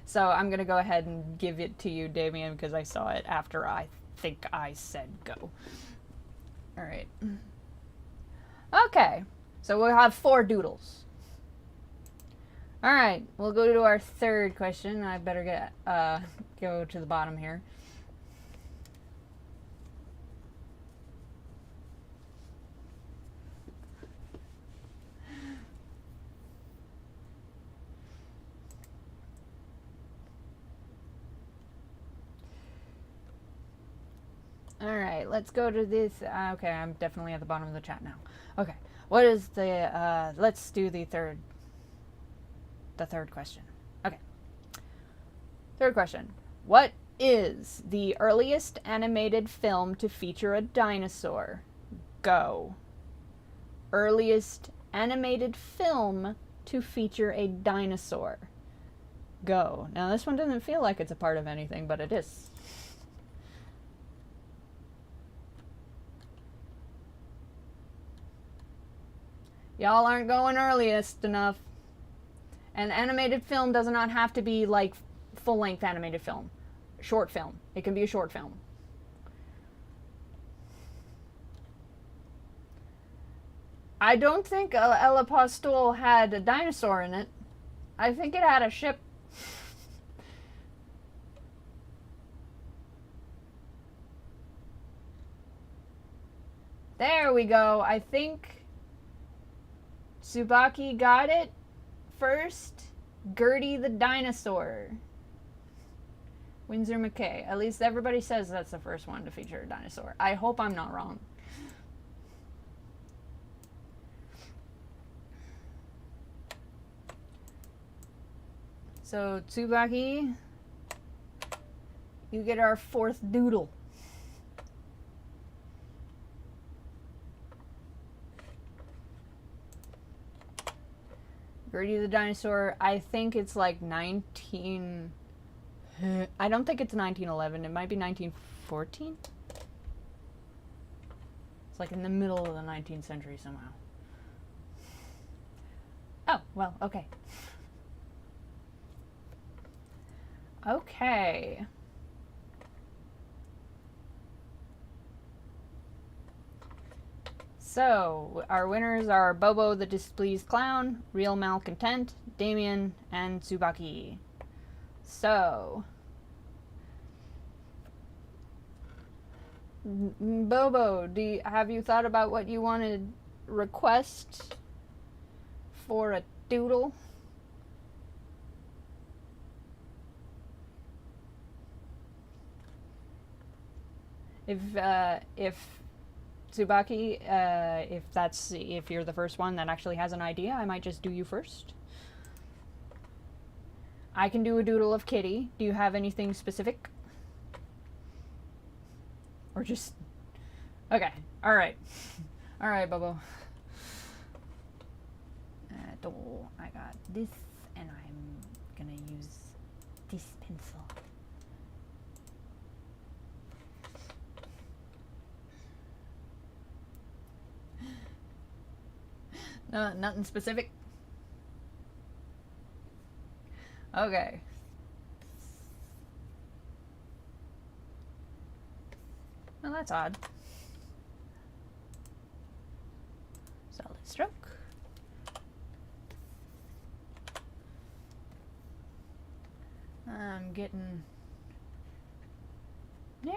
So I'm going to go ahead and give it to you, Damien, because I saw it after I think I said go. Alright. Okay, so we'll have 4 doodles. Alright, we'll go to our third question. I better get go to the bottom here. Alright, let's go to this. Okay, I'm definitely at the bottom of the chat now. Okay, what is the, let's do the third question. Okay. Third question. What is the earliest animated film to feature a dinosaur? Go. Earliest animated film to feature a dinosaur. Go. Now, this one doesn't feel like it's a part of anything, but it is. Y'all aren't going earliest enough. An animated film does not have to be like full-length animated film. Short film. It can be a short film. I don't think El Apostol had a dinosaur in it. I think it had a ship. There we go. I think Tsubaki got it first. Gertie the dinosaur. Windsor McKay. At least everybody says that's the first one to feature a dinosaur. I hope I'm not wrong. So, Tsubaki, you get our 4th doodle. Gertie the dinosaur, I think it's like 19... I don't think it's 1911. It might be 1914. It's like in the middle of the 19th century somehow. Oh, well, okay. Okay. So, our winners are Bobo the Displeased Clown, Real Malcontent, Damien, and Tsubaki. So, Bobo, have you thought about what you want to request for a doodle? If Tsubaki, if you're the first one that actually has an idea, I might just do you first. I can do a doodle of Kitty. Do you have anything specific? Or just... Okay. Alright. Alright, Bobo. I got this, and I'm gonna use this pencil. No, nothing specific? Okay. Well, that's odd. Solid stroke. I'm getting... No!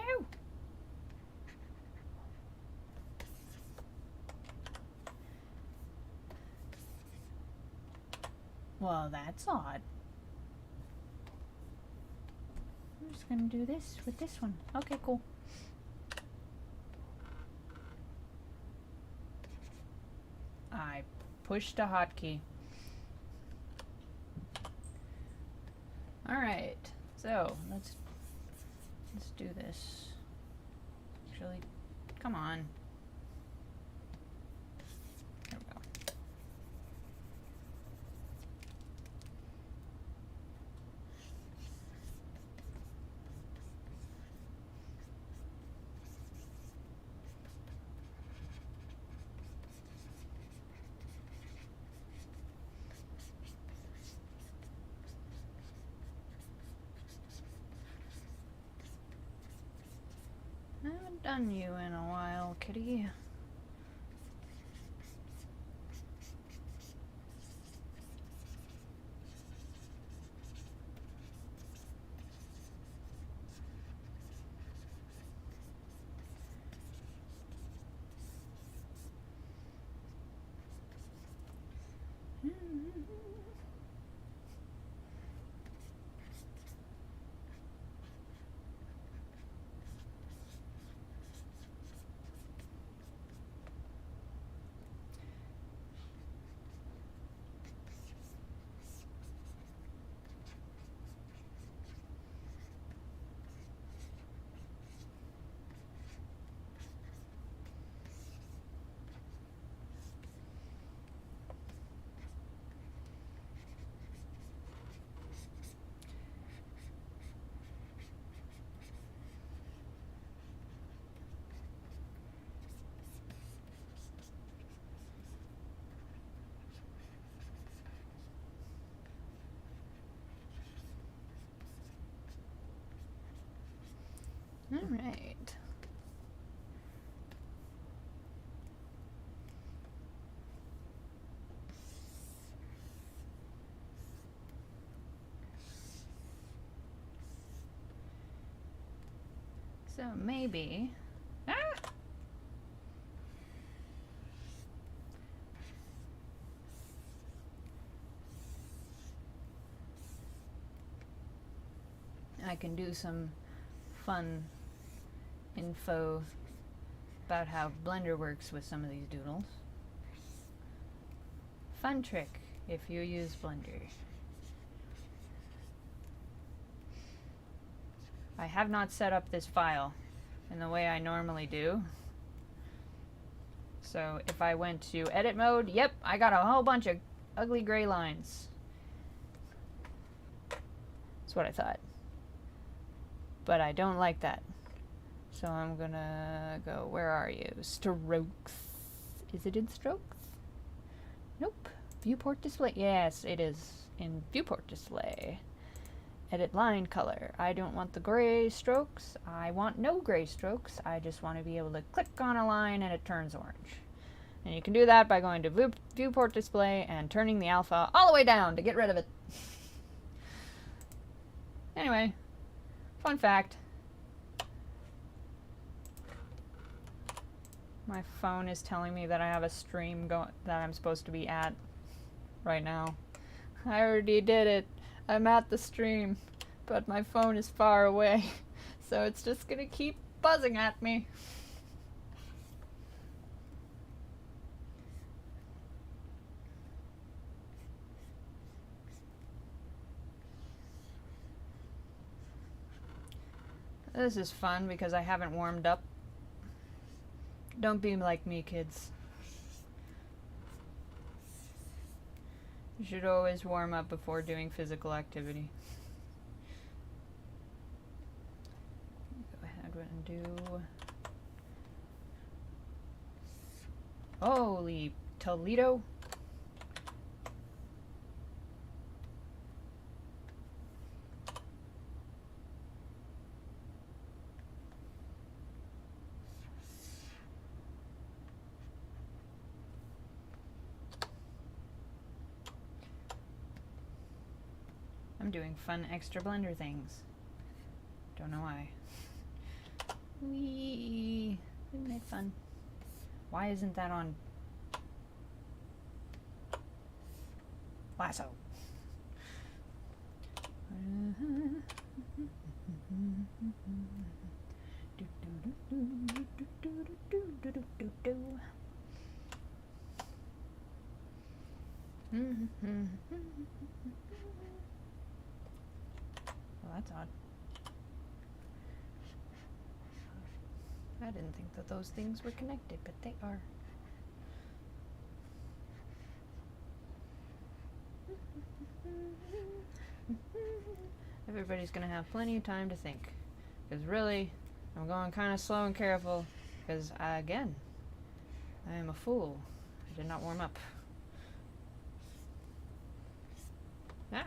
Well, that's odd. I'm just gonna do this with this one. Okay, cool. I pushed a hotkey. Alright, so let's do this. Actually, come on. There we go. I haven't done you in a while, kitty. All right. So maybe, I can do some fun info about how Blender works with some of these doodles. Fun trick if you use Blender. I have not set up this file in the way I normally do. So if I went to edit mode, yep, I got a whole bunch of ugly gray lines. That's what I thought. But I don't like that. So I'm gonna go, where are you? Strokes. Is it in strokes? Nope. Viewport display. Yes, it is in viewport display. Edit line color. I don't want the gray strokes. I want no gray strokes. I just want to be able to click on a line and it turns orange. And you can do that by going to viewport display and turning the alpha all the way down to get rid of it. Anyway, fun fact. My phone is telling me that I have a stream that I'm supposed to be at right now. I already did it. I'm at the stream, but my phone is far away, so it's just gonna keep buzzing at me. This is fun because I haven't warmed up. Don't be like me, kids. You should always warm up before doing physical activity. Go ahead and do... Holy Toledo! I'm doing fun extra Blender things. Don't know why. Whee! Isn't it fun? Why isn't that on lasso? Well, that's odd. I didn't think that those things were connected, but they are. Everybody's gonna have plenty of time to think. Because really, I'm going kind of slow and careful. Because, again, I am a fool. I did not warm up. Ah.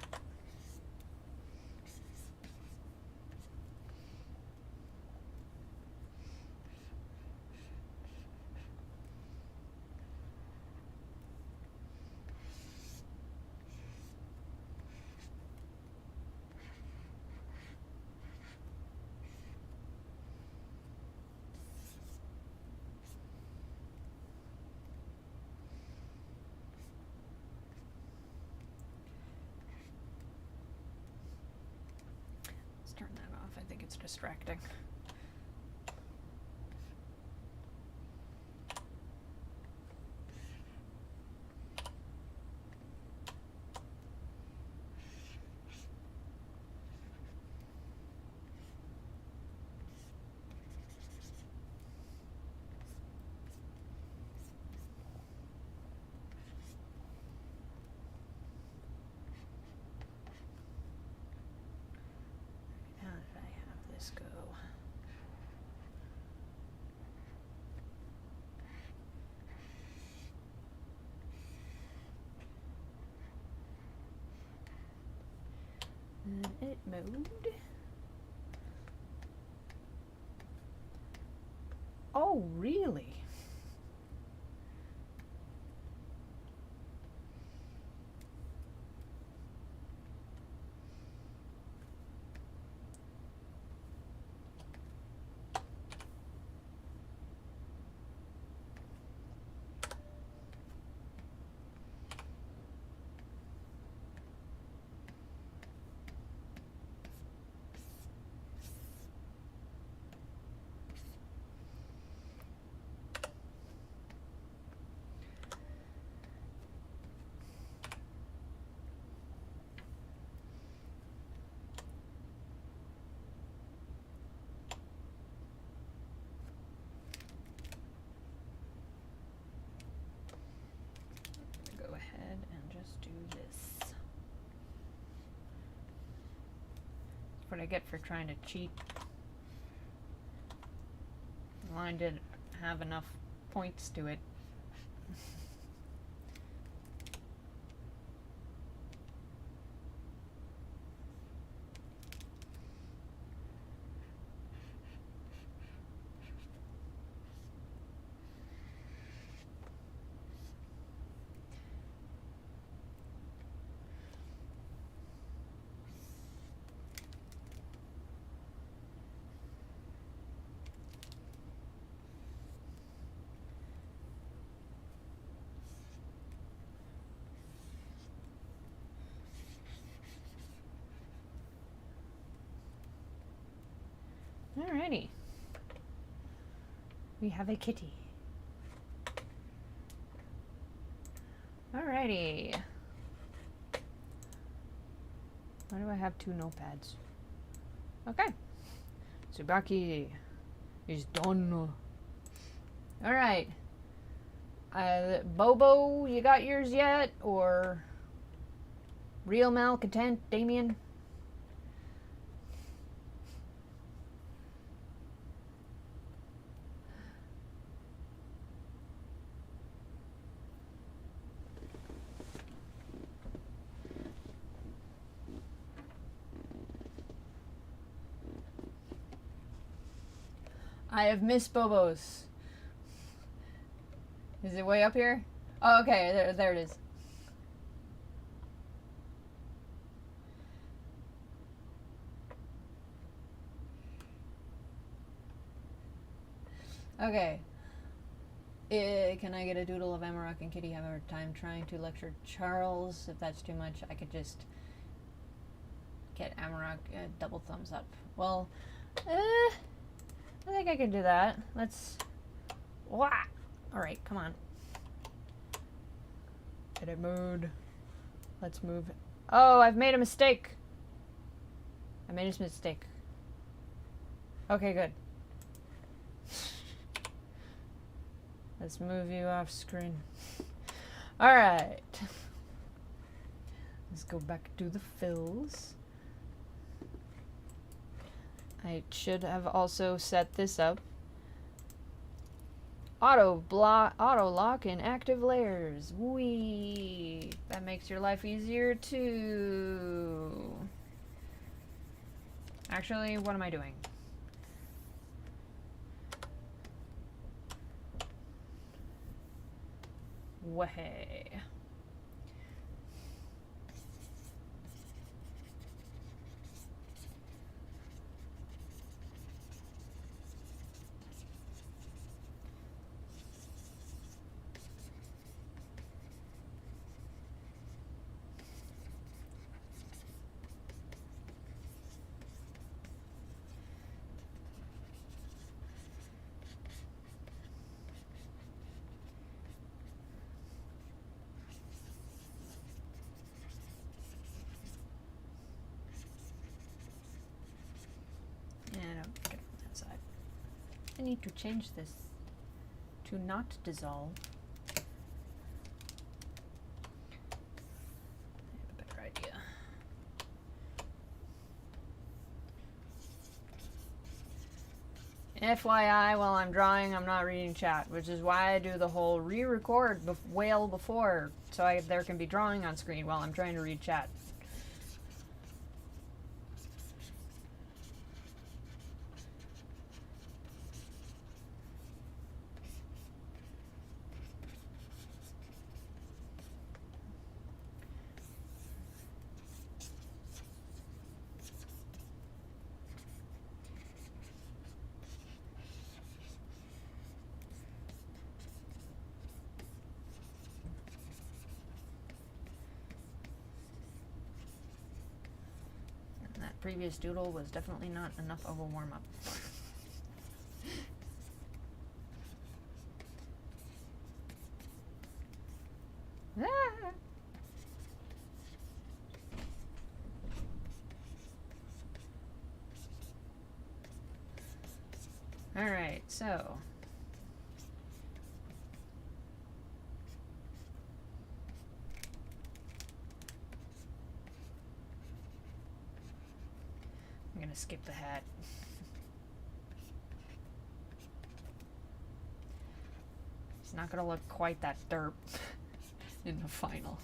Turn that off. I think it's distracting. How did I have this go? And it moved. Oh, really? Go ahead and just do this. That's what I get for trying to cheat. The line didn't have enough points to it. Alrighty. We have a kitty. Alrighty. Why do I have two notepads? Okay. Tsubaki is done. Alright. Bobo, you got yours yet? Or real malcontent, Damien? I have missed Bobos. Is it way up here? Oh, okay, there it is. Okay. Can I get a doodle of Amarok and Kitty have a hard time trying to lecture Charles? If that's too much, I could just Get Amarok double thumbs up. Well, I think I can do that. Let's... Wah! Alright, come on. Edit mode. Let's move. Oh, I've made a mistake. I made a mistake. Okay, good. Let's move you off screen. Alright. Let's go back to the fills. I should have also set this up. Auto lock in active layers. Whee! That makes your life easier too. Actually, what am I doing? Way. I need to change this to not dissolve. I have a better idea. FYI, while I'm drawing, I'm not reading chat, which is why I do the whole re-record whale before, so there can be drawing on screen while I'm trying to read chat. Previous doodle was definitely not enough of a warm-up. Ah! Alright, so I'm gonna skip the hat. It's not gonna look quite that derp in the final.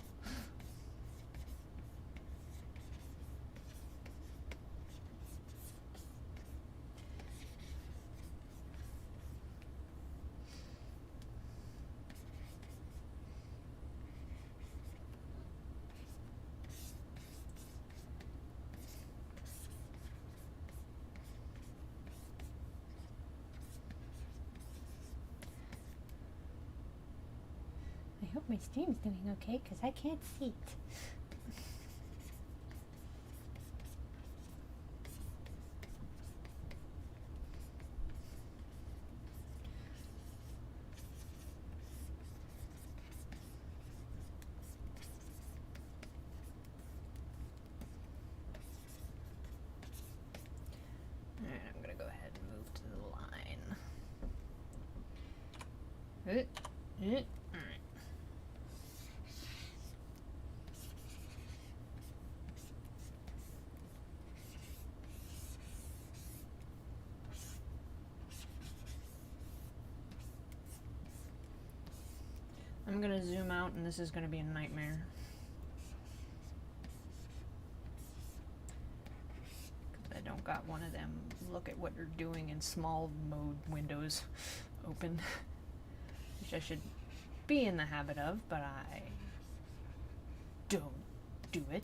I hope my stream's doing okay, because I can't see it. Alright, I'm gonna go ahead and move to the line. I'm gonna zoom out and this is gonna be a nightmare. Because I don't got one of them look at what you're doing in small mode windows open. Which I should be in the habit of, but I don't do it.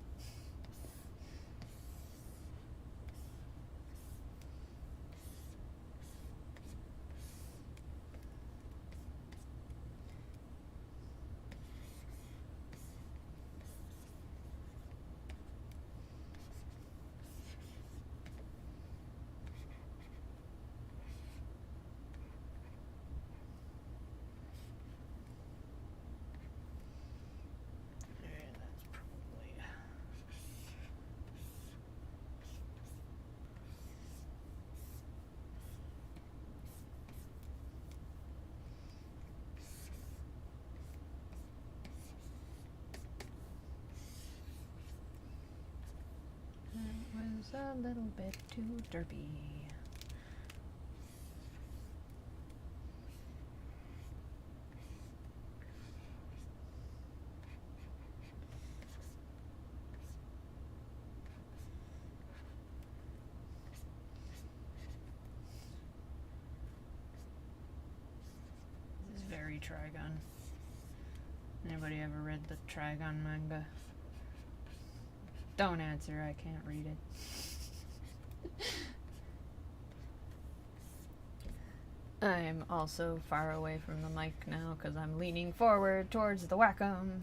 a little bit too derpy. This is very Trigon. Anybody ever read the Trigon manga? Don't answer, I can't read it. I'm also far away from the mic now because I'm leaning forward towards the Wacom.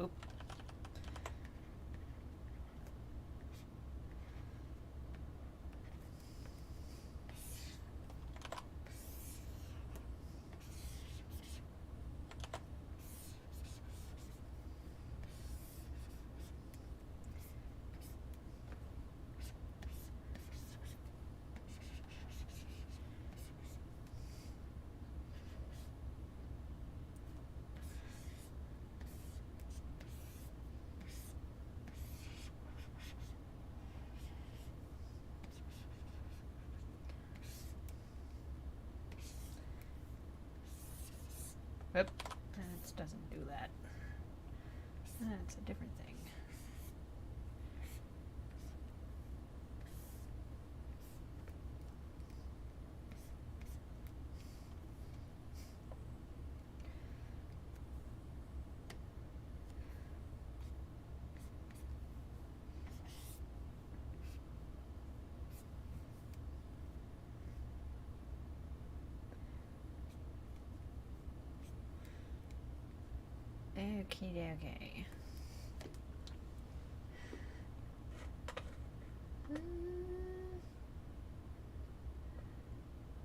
Oop. Oop. That doesn't do that. That's a different thing. Okay.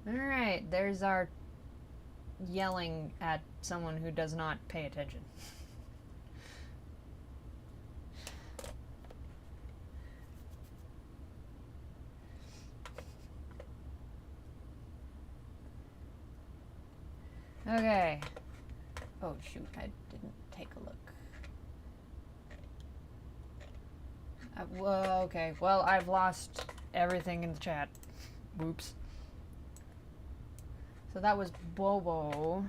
Alright, there's our yelling at someone who does not pay attention. Okay. Oh shoot, I didn't take a look. Well, okay. Well, I've lost everything in the chat. Whoops. So that was Bobo.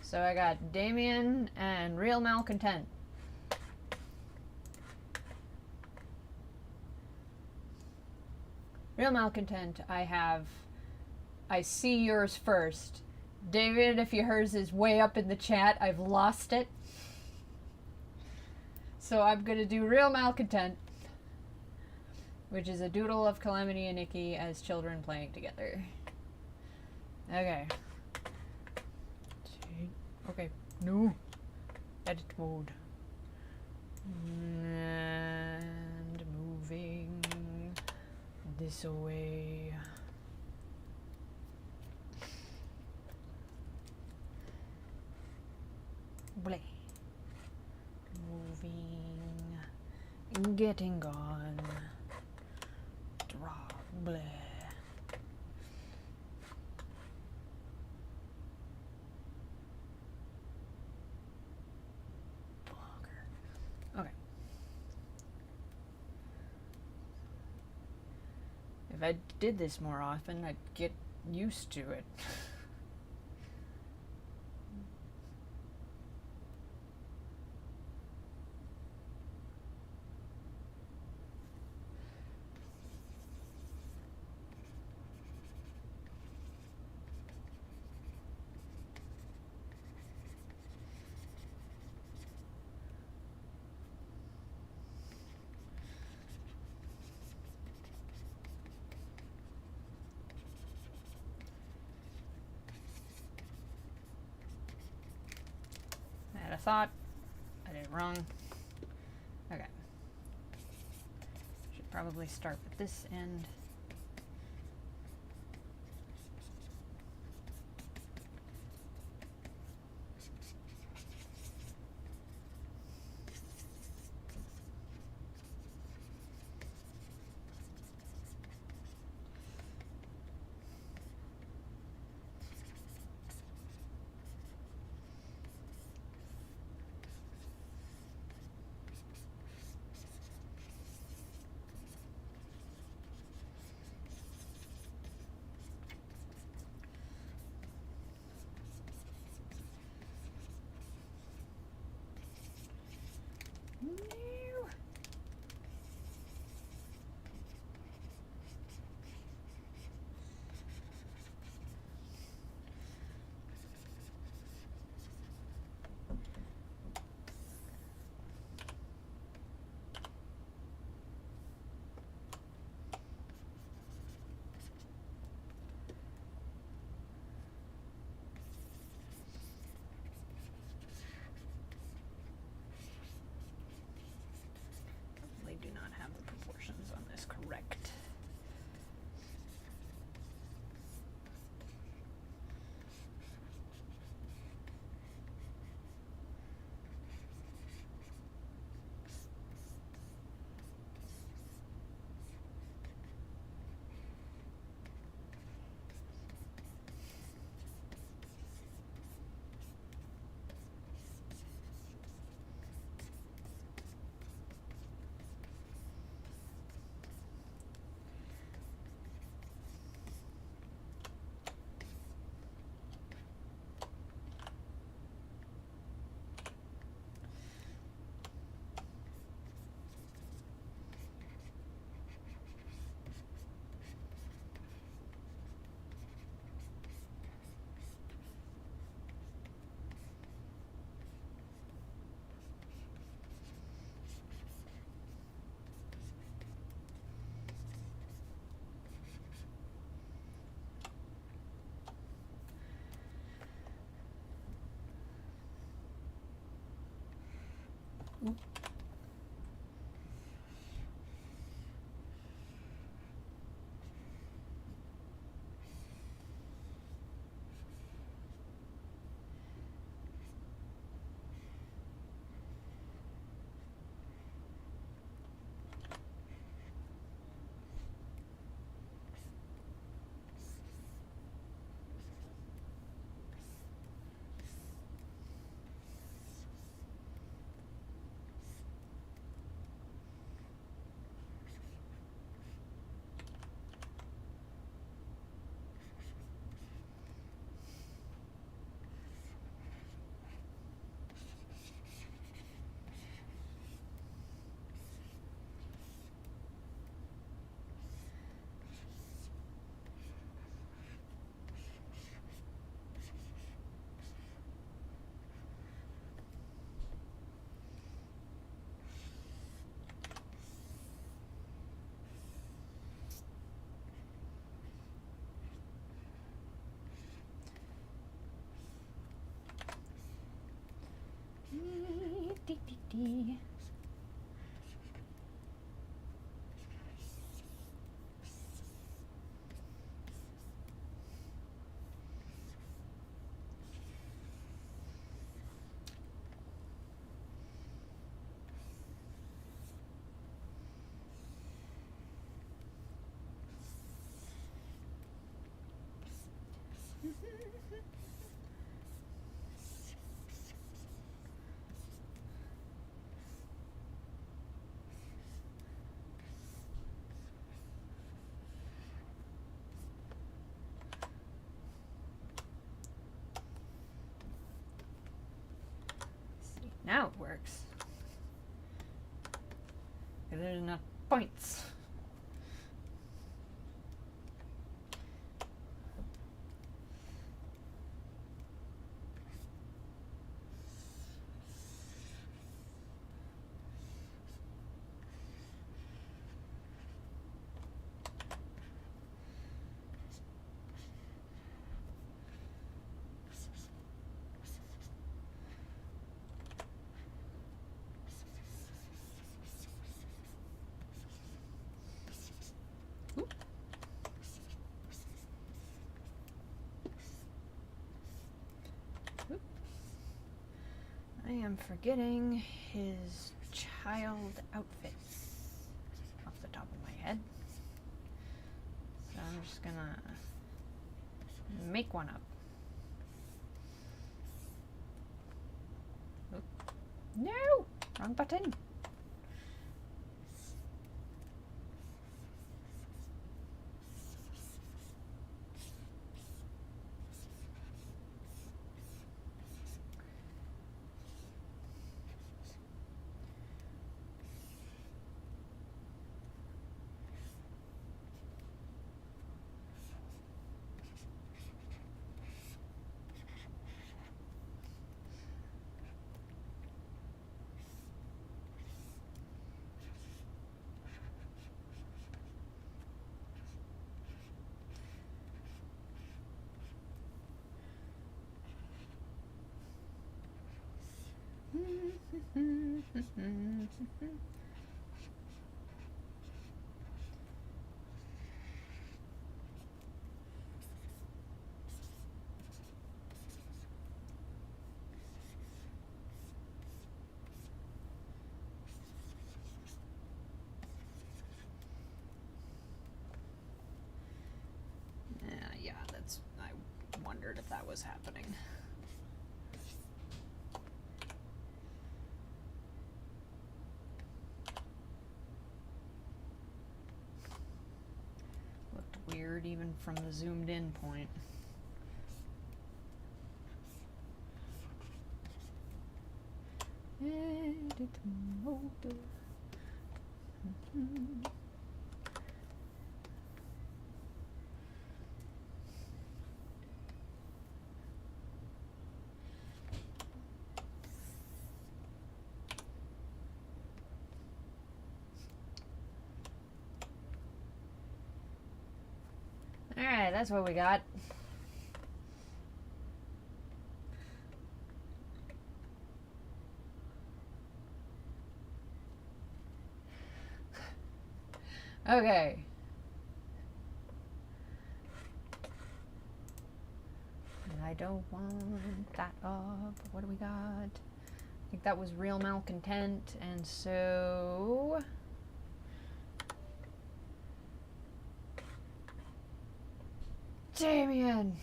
So I got Damien and Real Malcontent. Real Malcontent, I see yours first. David, if yours is way up in the chat, I've lost it. So I'm gonna do Real Malcontent, which is a doodle of Calamity and Nikki as children playing together. Okay. Okay. No. Edit mode. And moving this away. Bleh. Moving. Getting gone. Drop. Bleh. Okay. If I did this more often, I'd get used to it. thought. I did it wrong. Okay. Should probably start with this end. Do not have the proportions on this correct. Now it works. There's enough points. I am forgetting his child outfits off the top of my head. So I'm just gonna make one up. Oh. No! Wrong button. Yeah, that's. I wondered if that was happening. Looked weird even from the zoomed in point. Edit mode. Alright, that's what we got. Okay. I don't want that up. What do we got? I think that was real malcontent, and so... Damien!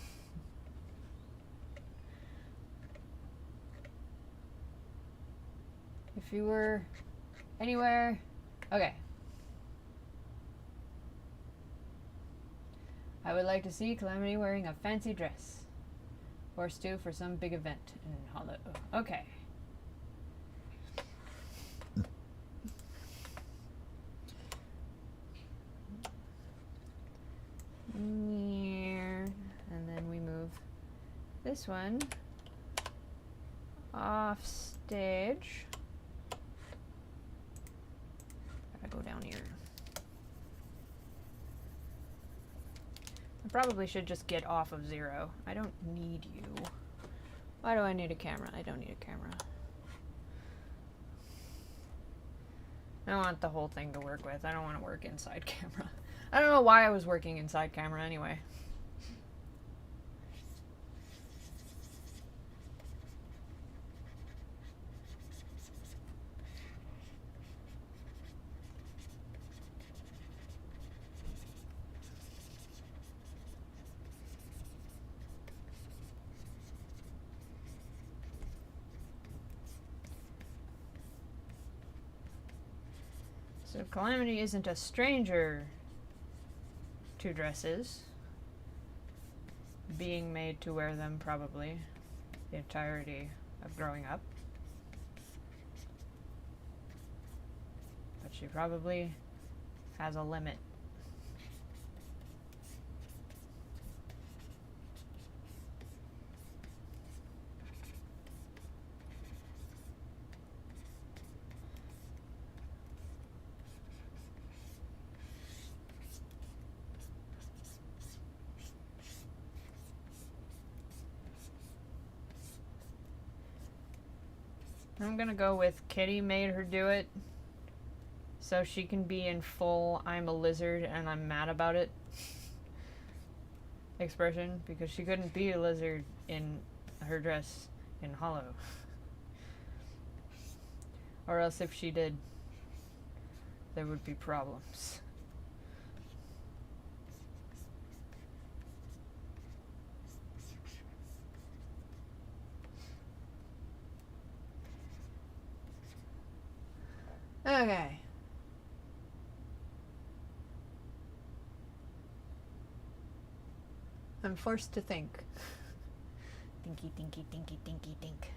If you were anywhere... Okay. I would like to see Calamity wearing a fancy dress. Or stew for some big event in Hollow. Okay. And then we move this one off stage. Gotta go down here. I probably should just get off of 0. I don't need you. Why do I need a camera? I don't need a camera. I want the whole thing to work with. I don't want to work inside camera. I don't know why I was working inside camera anyway. So Calamity isn't a stranger to dresses. Being made to wear them probably the entirety of growing up. But she probably has a limit. I'm gonna go with Kitty made her do it so she can be in full I'm a lizard and I'm mad about it expression, because she couldn't be a lizard in her dress in Hollow. Or else if she did, there would be problems. Okay. I'm forced to think. Thinky, thinky, thinky, thinky, think.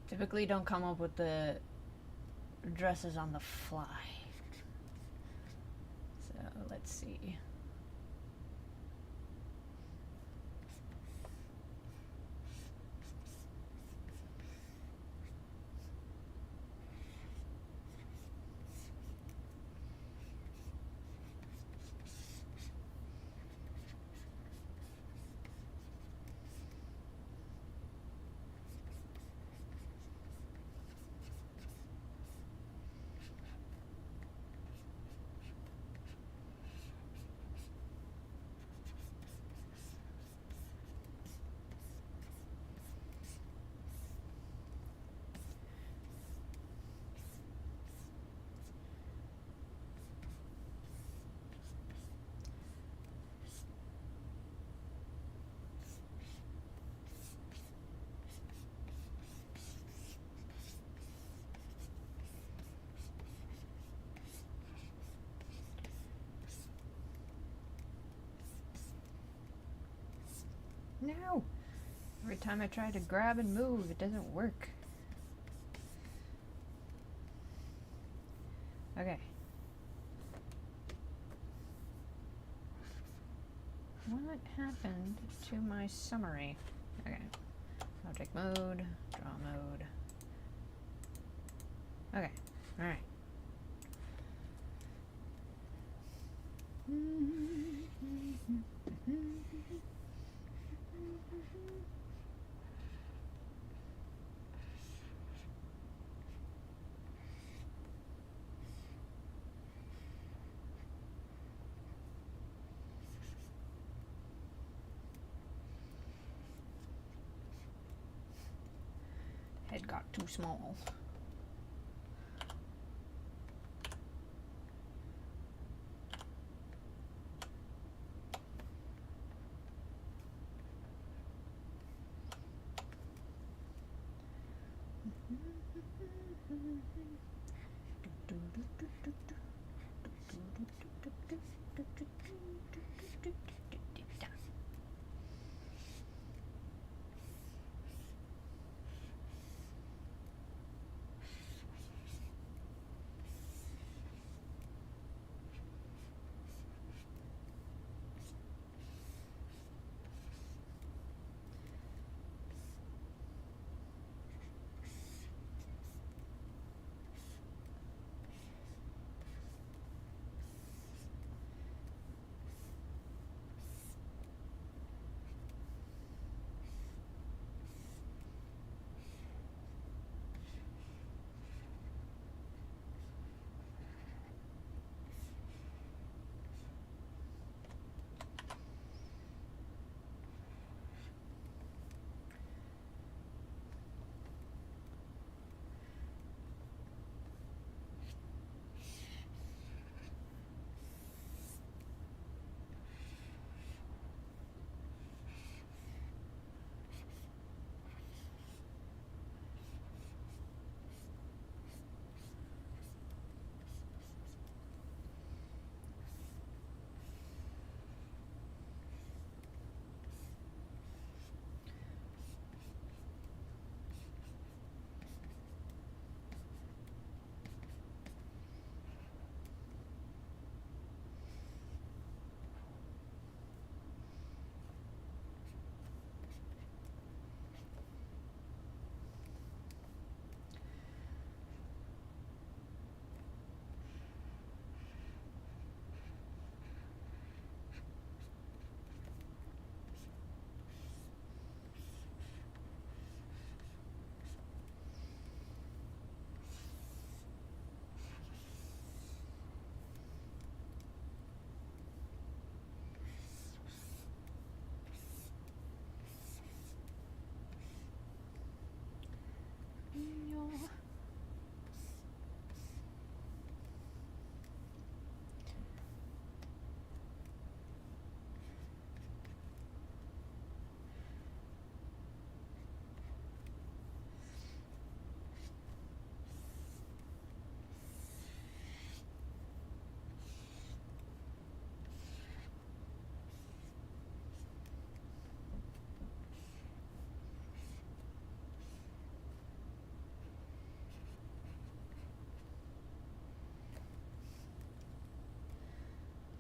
Typically don't come up with the dresses on the fly. So let's see. No! Every time I try to grab and move, it doesn't work. Okay. What happened to my summary? Okay. Object mode, draw mode. Okay. Alright. Head got too small.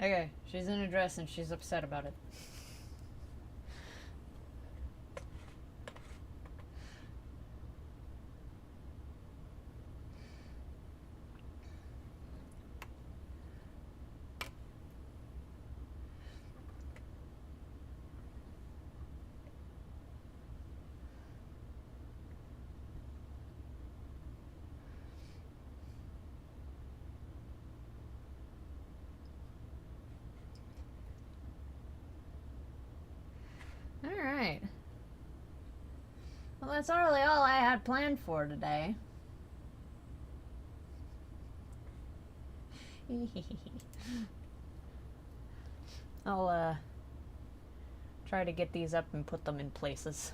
Okay, she's in a dress and she's upset about it. Alright. Well, that's really all I had planned for today. I'll, try to get these up and put them in places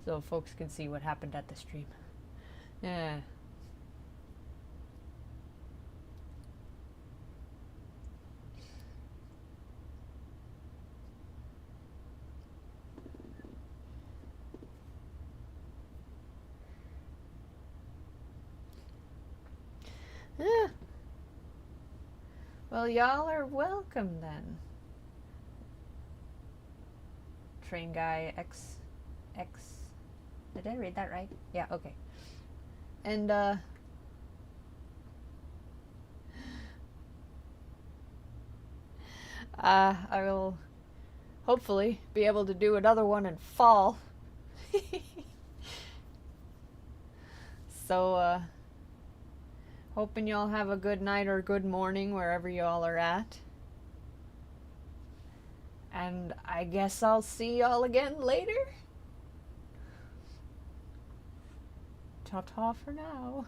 so folks can see what happened at the stream. Yeah. Yeah. Well, y'all are welcome then. Train guy X. Did I read that right? Yeah, okay. And, I will hopefully be able to do another one in fall. So, hoping y'all have a good night or good morning wherever y'all are at. And I guess I'll see y'all again later. Ta-ta for now.